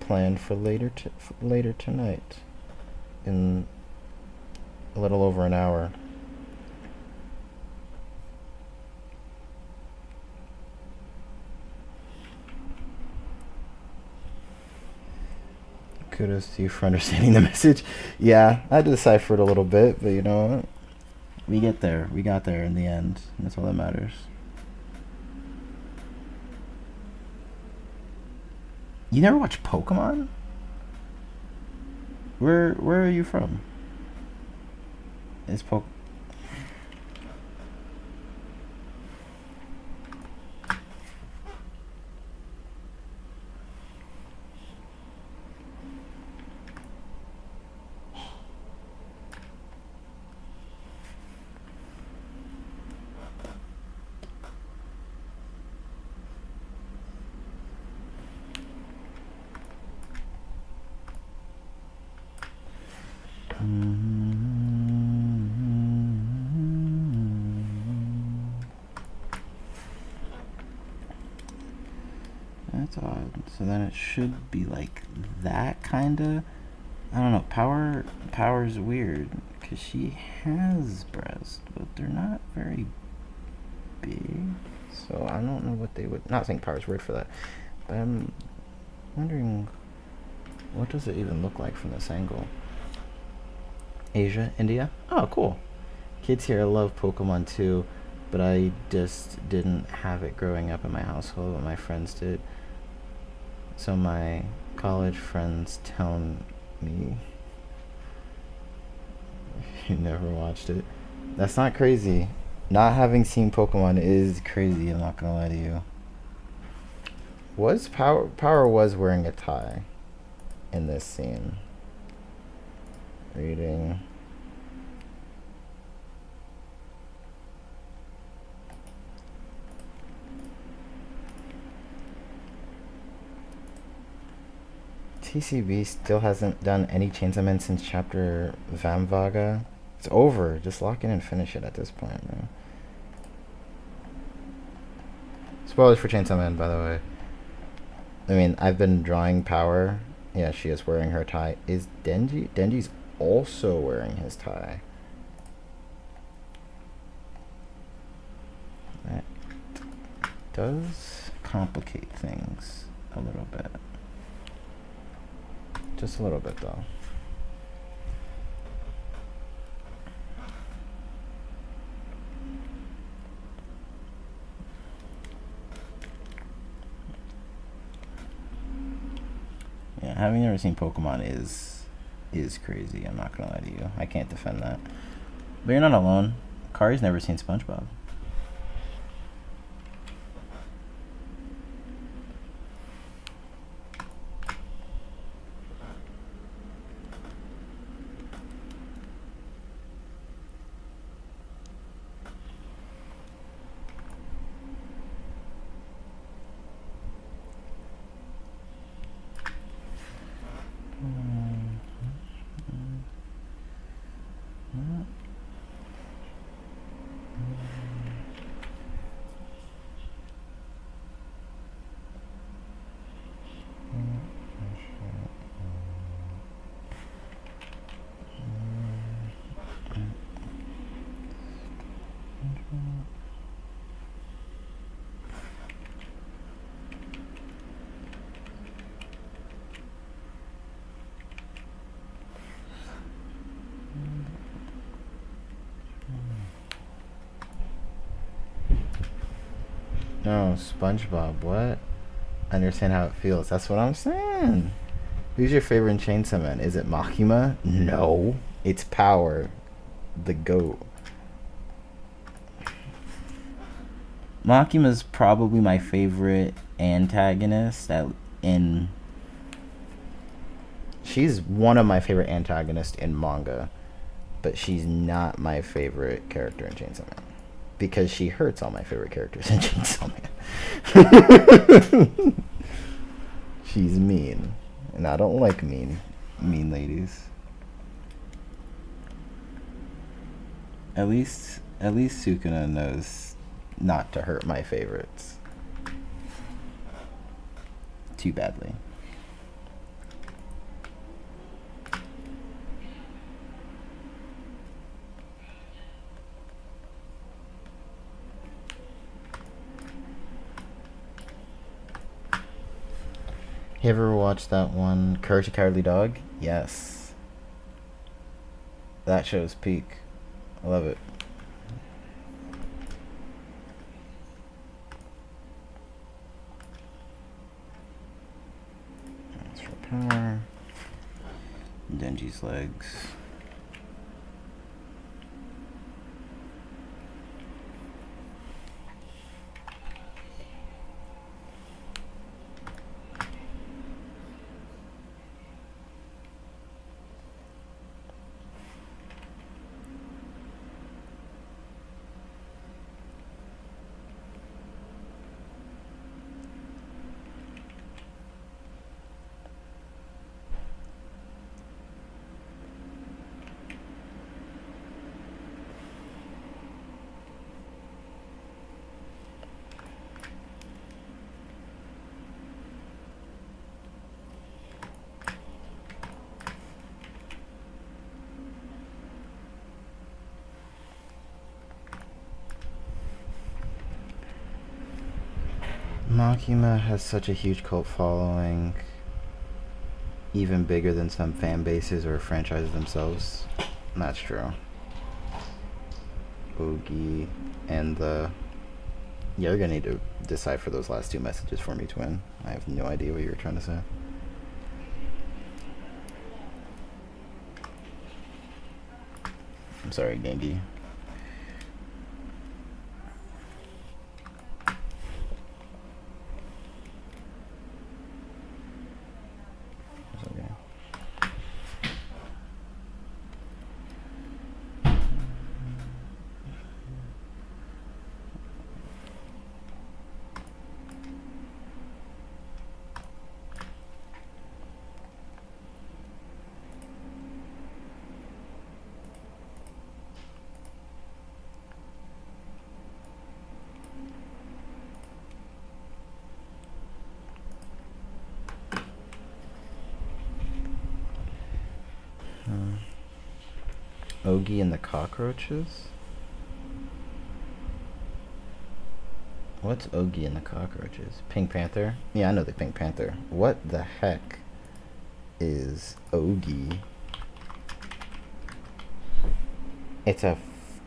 planned for later tonight in a little over an hour. Kudos to you for understanding the message. Yeah, I had to decipher it a little bit, but you know what? We get there. We got there in the end. That's all that matters. You never watched Pokemon? Where are you from? Is Pokemon... That's odd. So then it should be like that kinda. I don't know. Power's weird because she has breasts, but they're not very big. So I don't know what they would. Not saying Power's weird for that, but I'm wondering what does it even look like from this angle. Asia, India. Oh, cool. Kids here love Pokemon too, but I just didn't have it growing up in my household, but my friends did. So my college friends tell me you never watched it. That's not crazy. Not having seen Pokemon is crazy, I'm not gonna lie to you. Was Power was wearing a tie in this scene. Reading. TCB still hasn't done any Chainsaw Man since chapter Vamvaga. It's over. Just lock in and finish it at this point, man. Spoilers for Chainsaw Man, by the way. I mean, I've been drawing Power. Yeah, she is wearing her tie. Is Denji? Denji's also wearing his tie. That does complicate things a little bit. Just a little bit, though. Yeah, having never seen Pokemon is crazy. I'm not gonna lie to you. I can't defend that. But you're not alone. Kari's never seen SpongeBob. No, SpongeBob, what? I understand how it feels. That's what I'm saying. Who's your favorite in Chainsaw Man? Is it Makima? No. It's Power. The GOAT. Makima's probably my favorite antagonist in... She's one of my favorite antagonists in manga. But she's not my favorite character in Chainsaw Man. Because she hurts all my favorite characters in Chainsaw Man. She's mean. And I don't like mean ladies. At least Sukuna knows not to hurt my favorites too badly. You ever watched that one, Courage the Cowardly Dog? Yes. That show's peak. I love it. That's for Power. Denji's legs. Makima has such a huge cult following, even bigger than some fan bases or franchises themselves. That's true. Boogie and the... Yeah, you're gonna need to decipher those last two messages for me, Twin. I have no idea what you were trying to say. I'm sorry, Genki. Ogie and the Cockroaches? What's Ogie and the Cockroaches? Pink Panther? Yeah, I know the Pink Panther. What the heck is Ogie? It's a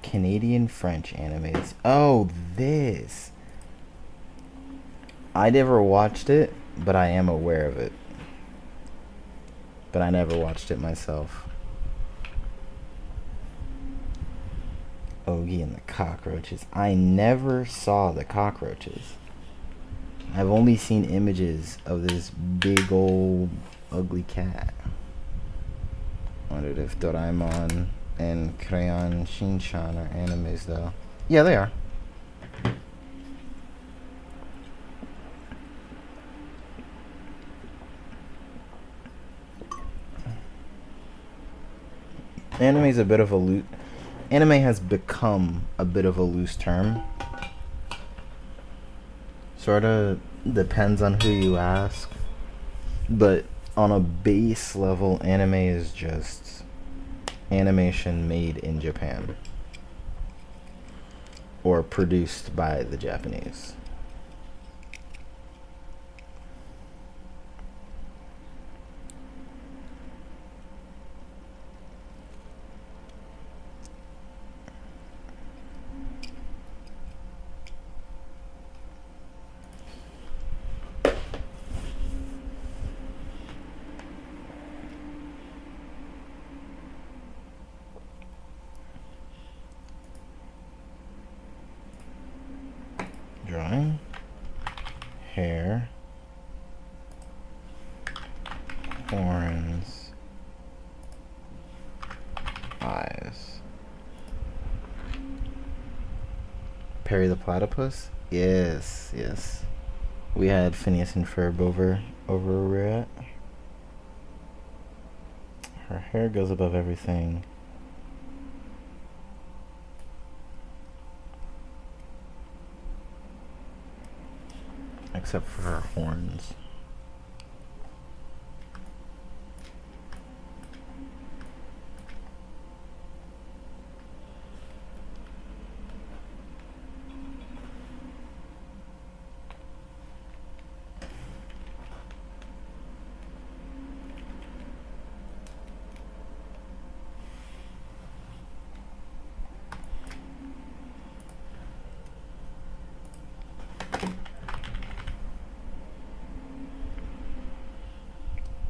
Canadian French anime. Oh, this. I never watched it, but I am aware of it. But I never watched it myself. Ogie and the Cockroaches. I never saw the cockroaches. I've only seen images of this big old ugly cat. Wondered if Doraemon and Crayon Shinchan are animes though. Yeah, they are. Anime's a bit of a loose. Anime has become a bit of a loose term. Sorta depends on who you ask, but on a base level, anime is just animation made in Japan or produced by the Japanese. Drawing, hair, horns, eyes. Perry the Platypus? Yes, yes. We had Phineas and Ferb over where we're at. Her hair goes above everything. Except for her horns.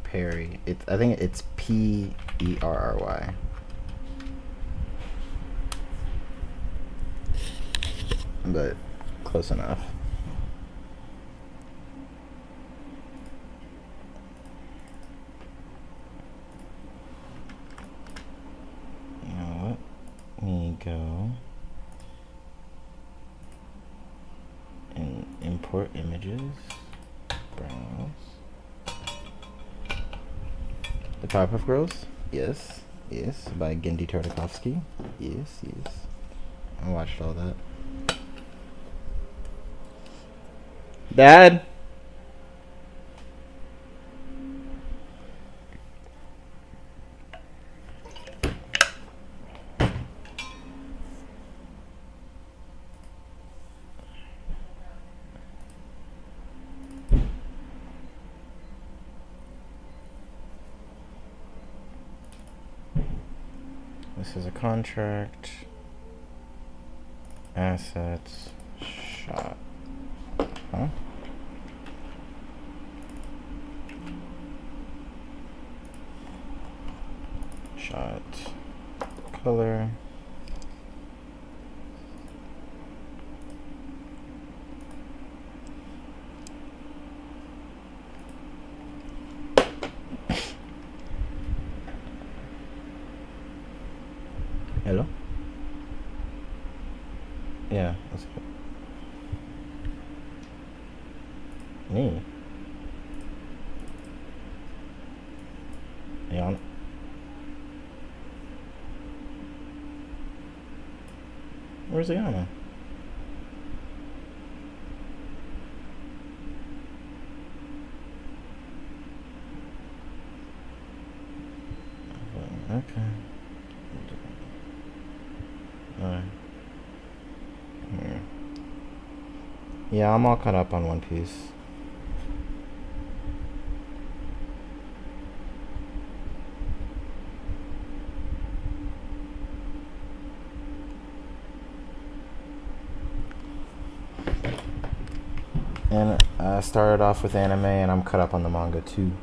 Perry. I think it's Perry. But close enough. You know what? Let me go and import images. Browse. The Powerpuff Girls? Yes. Yes. By Gendy Tartakovsky? Yes, yes. I watched all that. Dad! This is a contract. Assets. Shot. Huh? Shot. Color. Hello? Yeah, that's good. Me? Yeah. Where's Ayana? Okay. Here. Yeah, I'm all caught up on One Piece. And I started off with anime, and I'm caught up on the manga too.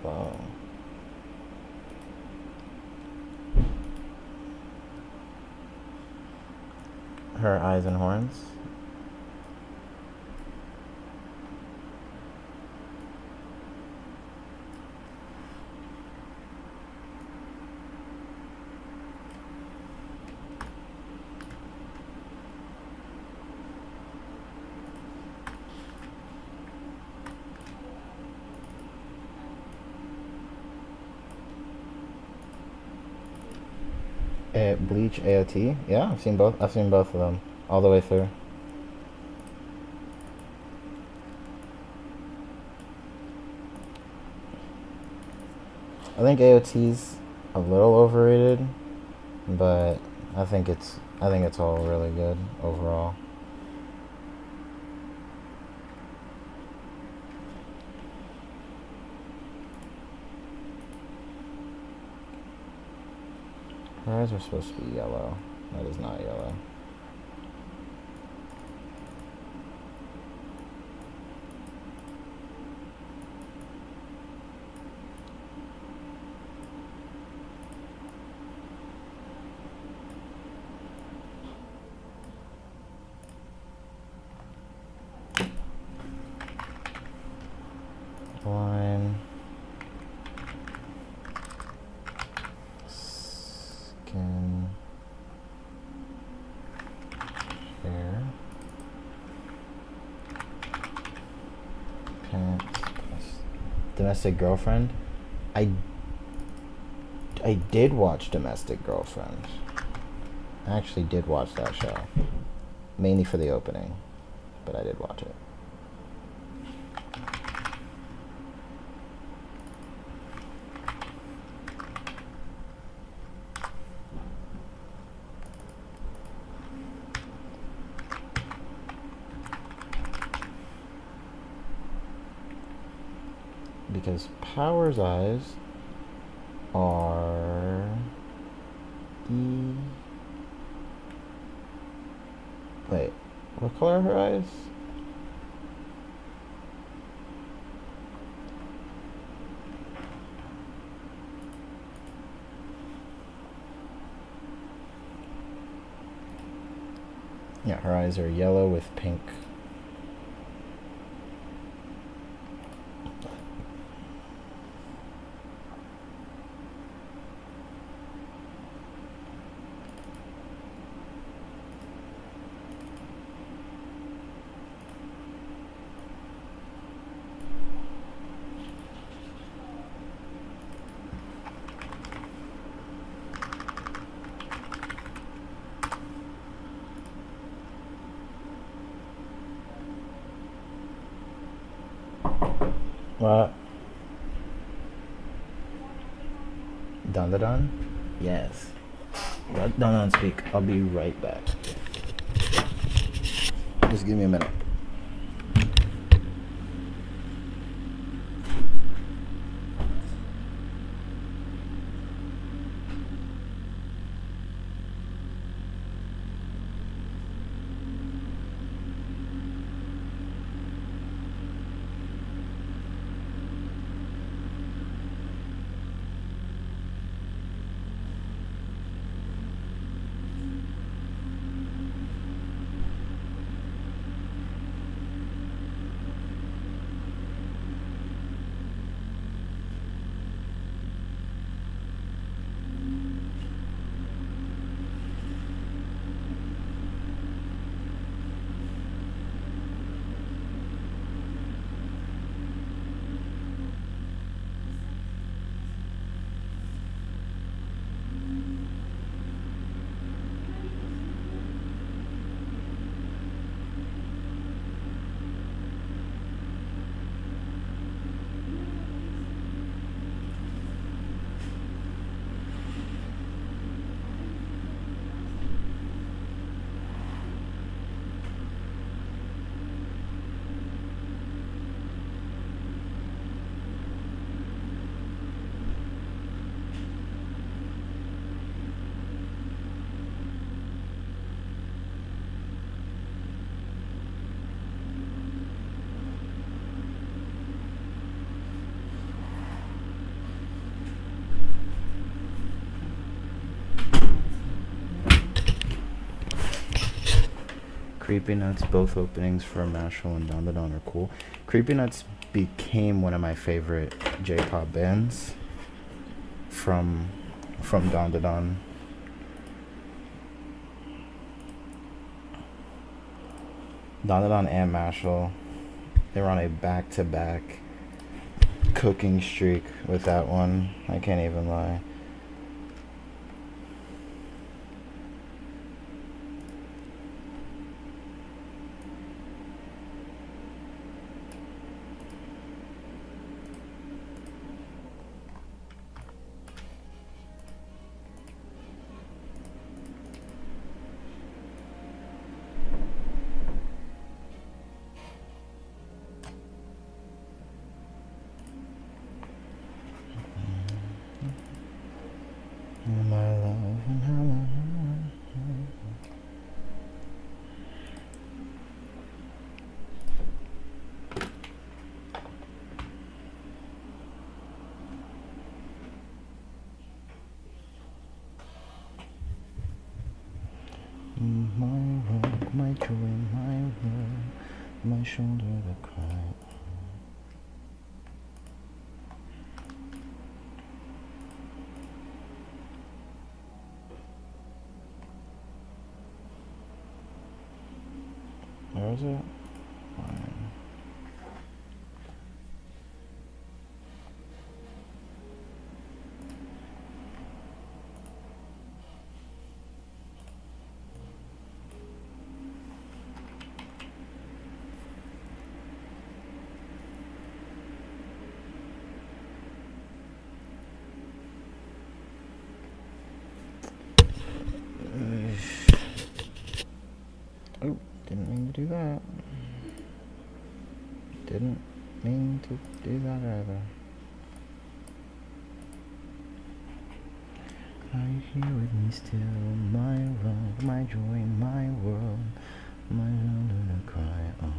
Wow. Her eyes and horns. Bleach AOT. Yeah, I've seen both. I've seen both of them all the way through. I think AOT's a little overrated, but I think it's all really good overall. Her eyes are supposed to be yellow. That is not yellow. Line. Skin. Hair. Pants. Domestic Girlfriend. I did watch Domestic Girlfriend. I actually did watch that show. Mainly for the opening. But I did watch it. Because Power's eyes are wait, what color are her eyes? Yeah, her eyes are yellow with pink. What? Dun? Yes. Let Dun speak. I'll be right back. Just give me a minute. Creepy Nuts, both openings for Mashal and Don the Don are cool. Creepy Nuts became one of my favorite J-pop bands from Don the Don. Don the Don and Mashal, they were on a back-to-back cooking streak with that one. I can't even lie. My love and how my rock, my joy, my world, my shoulder to cry. Where is it? Oh, didn't mean to do that. Didn't mean to do that either. Are you here with me still? My love, my joy, my world, my shoulder to cry on.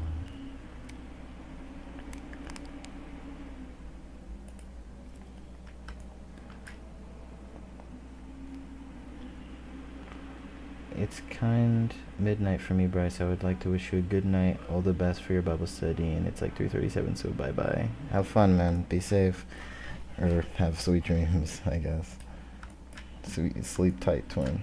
It's kind midnight for me, Bryce. I would like to wish you a good night, all the best for your Bible study, and it's like 3:37, so bye-bye. Have fun, man. Be safe. Or have sweet dreams, I guess. Sleep tight, twin.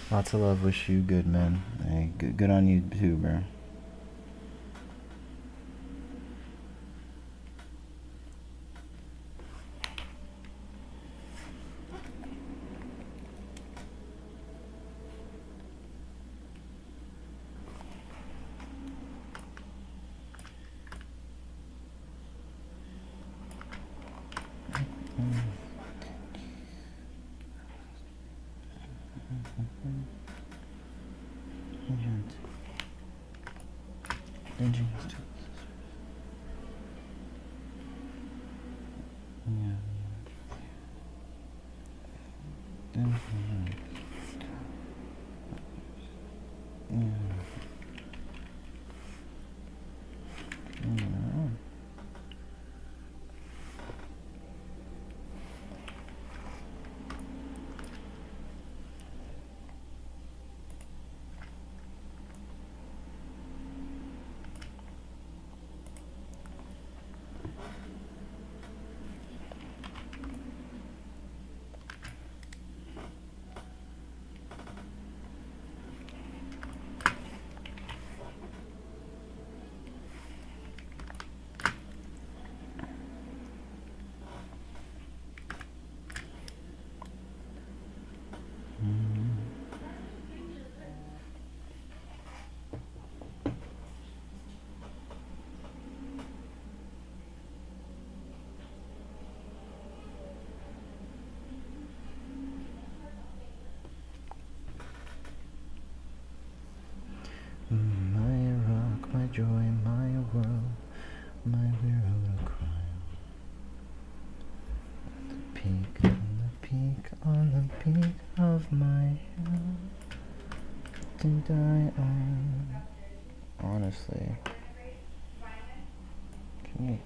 Lots of love. Wish you good, man. Hey, good on you too, bro. on the beat of my heart to die on. Honestly. Can you...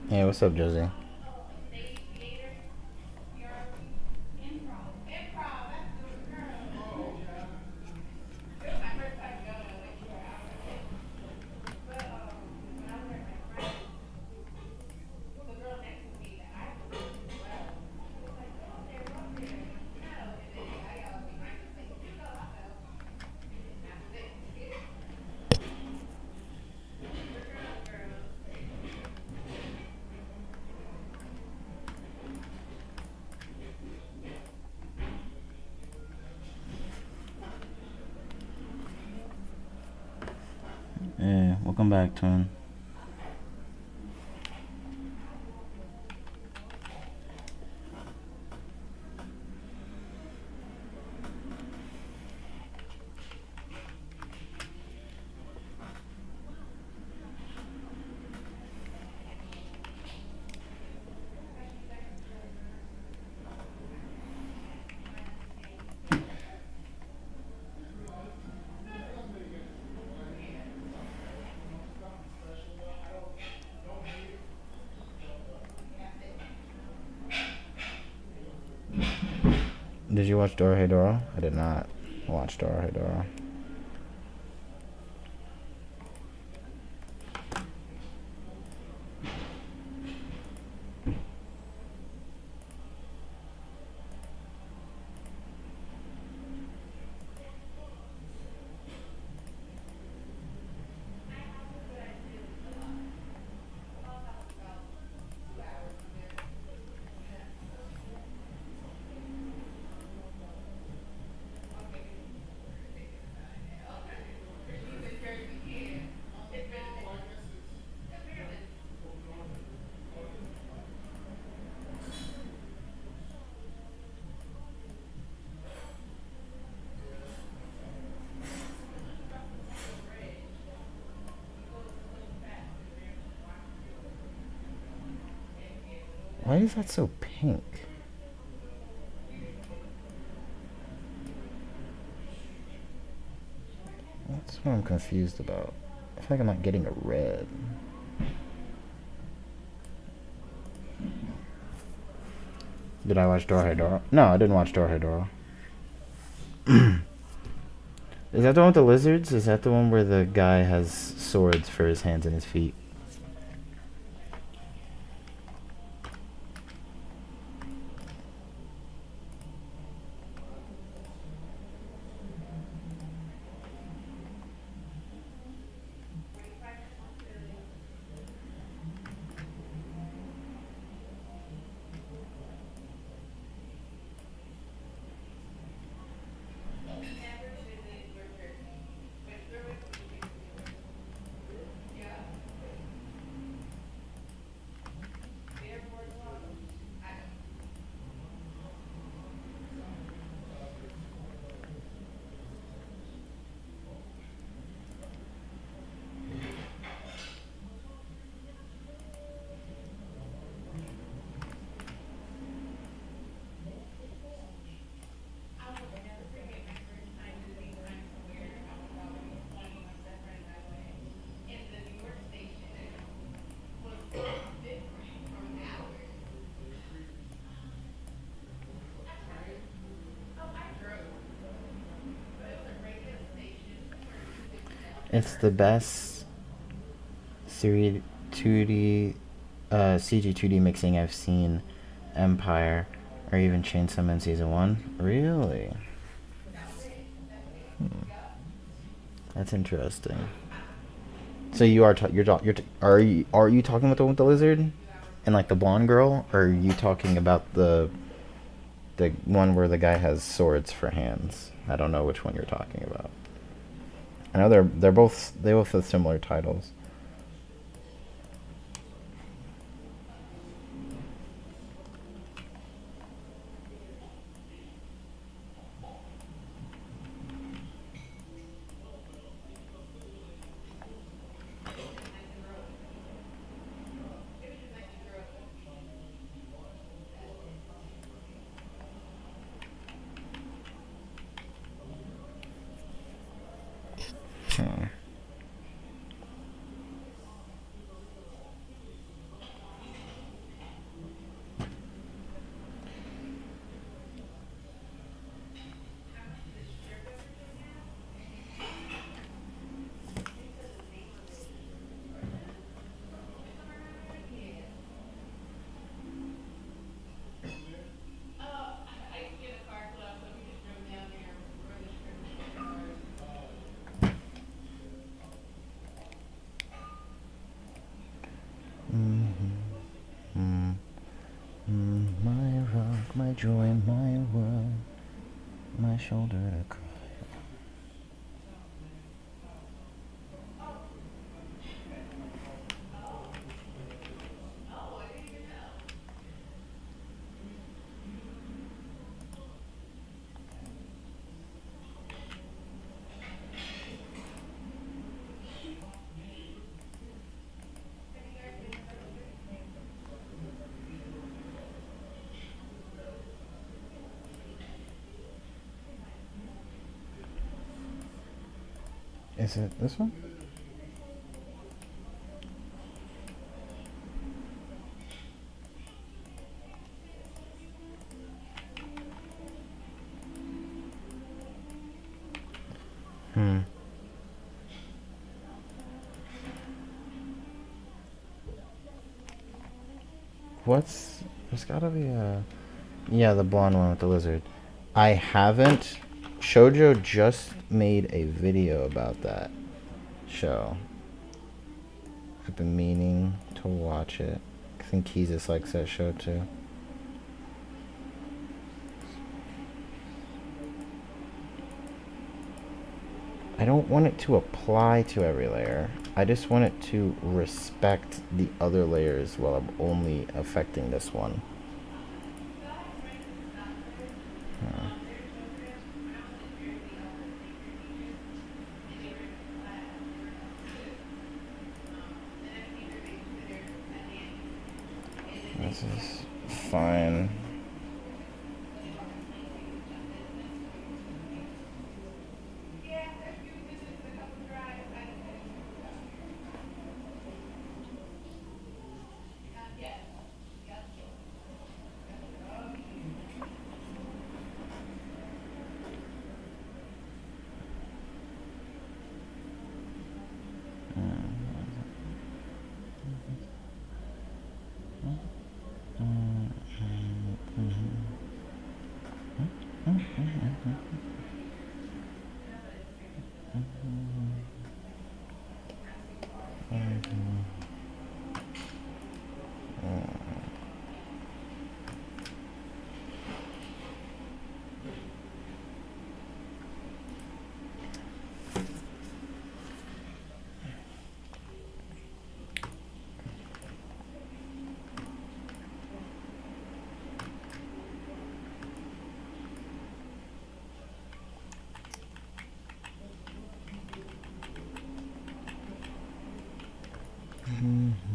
Hey, what's up, Josie? Hey, welcome back, twin. Did you watch Dora Hey Dora? I did not watch Dora Hey Dora. Why is that so pink? That's what I'm confused about. I feel like I'm not getting a red. Did I watch Dora Hey Dora? No, I didn't watch Dora Hey Dora. Is that the one with the lizards? Is that the one where the guy has swords for his hands and his feet? It's the best series 2D, CG 2D mixing I've seen. Empire, or even Chainsaw Man Season 1. Really? That's interesting. So you are are you talking about the one with the lizard and like the blonde girl, or are you talking about the one where the guy has swords for hands? I don't know which one you're talking about. I know they both have similar titles. Hmm. My rock, my joy, my world, my shoulder to cry. Is it this one? Hmm. There's gotta be a. Yeah, the blonde one with the lizard. I haven't. Shoujo just made a video about that show. I've been meaning to watch it. I think Jesus likes that show too. I don't want it to apply to every layer. I just want it to respect the other layers while I'm only affecting this one. This is fine.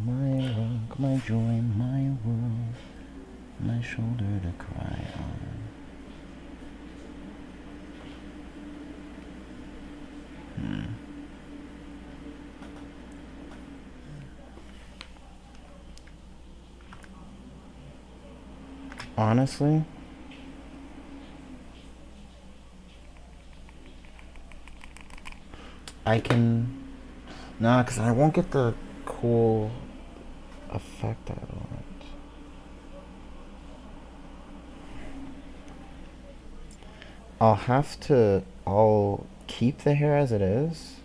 My rock, my joy, my world, my shoulder to cry on. Honestly, I can... Nah, because I won't get the cool effect out of it. I'll keep the hair as it is,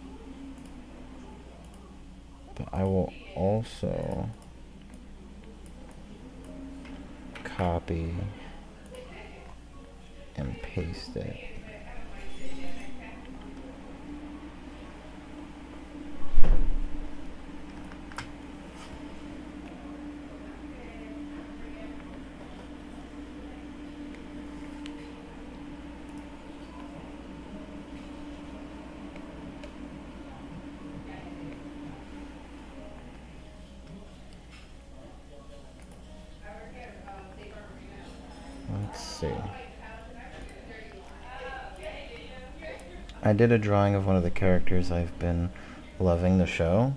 but I will also copy and paste it. Let's see. I did a drawing of one of the characters I've been loving the show.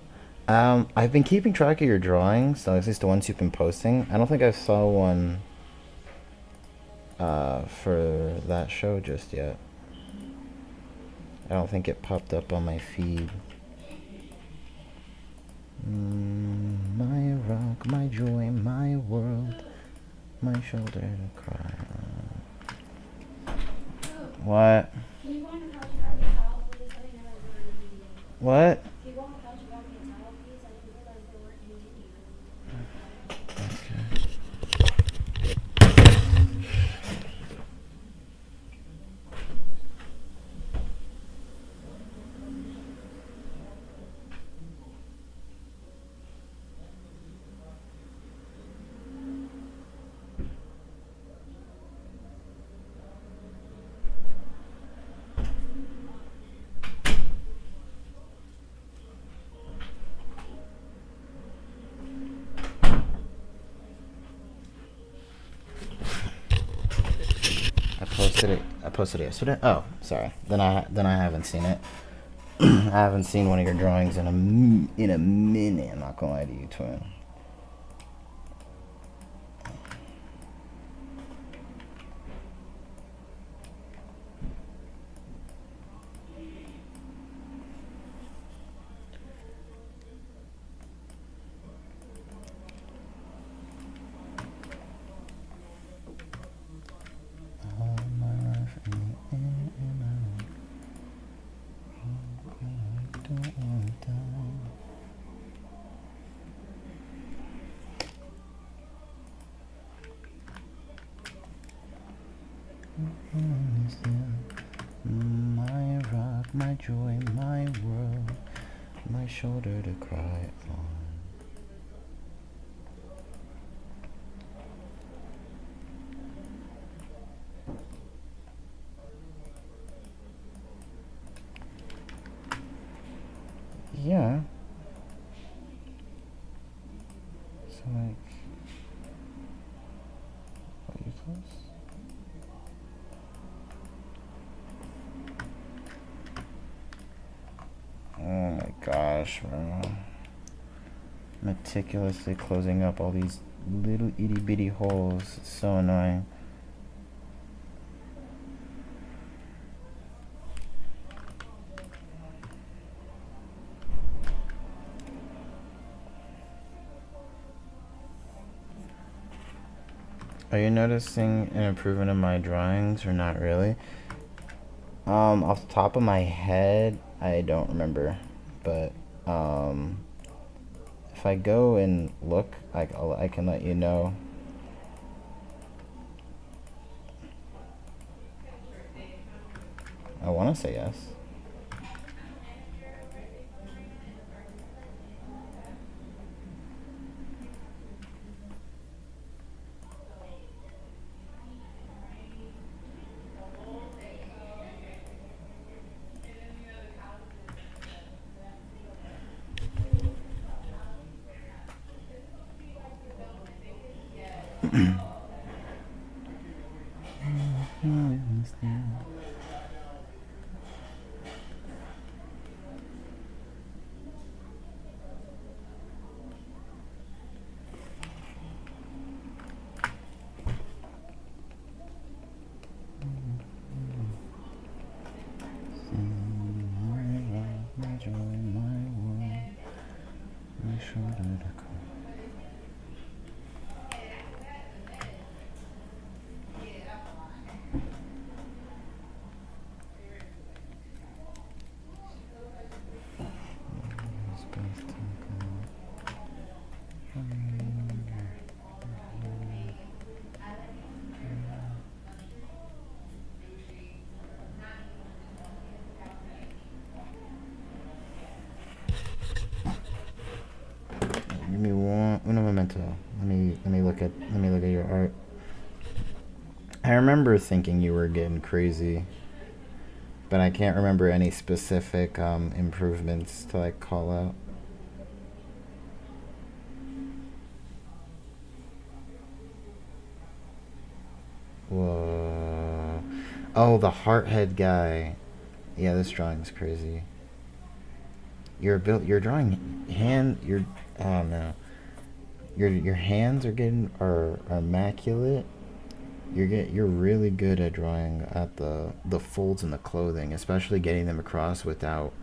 I've been keeping track of your drawings, at least the ones you've been posting. I don't think I saw one for that show just yet. I don't think it popped up on my feed. My rock, my joy, my world, my shoulder to cry on. What? What? I posted it yesterday. Oh, sorry. Then I haven't seen it. I haven't seen one of your drawings in a minute. I'm not gonna lie to you, twin. My rock, my joy, my world, my shoulder to cry on. Yeah. So like, are you close? Oh my gosh, bro. Meticulously closing up all these little itty bitty holes. It's so annoying. Are you noticing an improvement in my drawings or not really? Off the top of my head, I don't remember, but if I go and look, I can let you know. I want to say yes. Give me un momento. Let me look at your art. I remember thinking you were getting crazy, but I can't remember any specific improvements to like call out. Whoa. Oh, the heart head guy. Yeah, this drawing's crazy. You're drawing hand. Oh no. Your hands are immaculate. You're really good at drawing at the folds in the clothing, especially getting them across without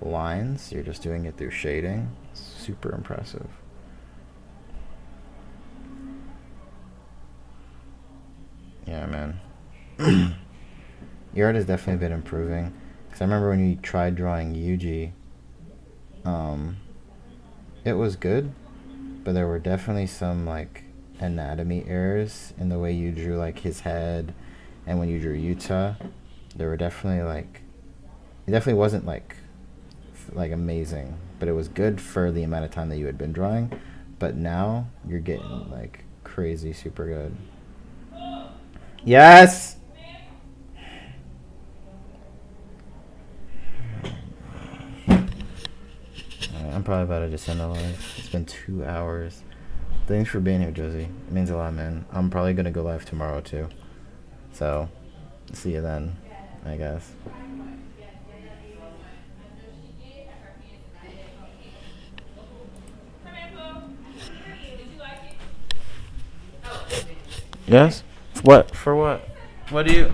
lines. You're just doing it through shading. Super impressive. Yeah, man. Your art has definitely been improving. Cause I remember when you tried drawing Yuji, it was good, but there were definitely some like anatomy errors in the way you drew like his head, and when you drew Yuta, there were definitely like it definitely wasn't like amazing, but it was good for the amount of time that you had been drawing. But now you're getting like crazy, super good. Yes. I'm probably about to just end the live. It's been 2 hours. Thanks for being here, Josie. It means a lot, man. I'm probably gonna go live tomorrow too. So, see you then, I guess. Yes? What? For what? What do you...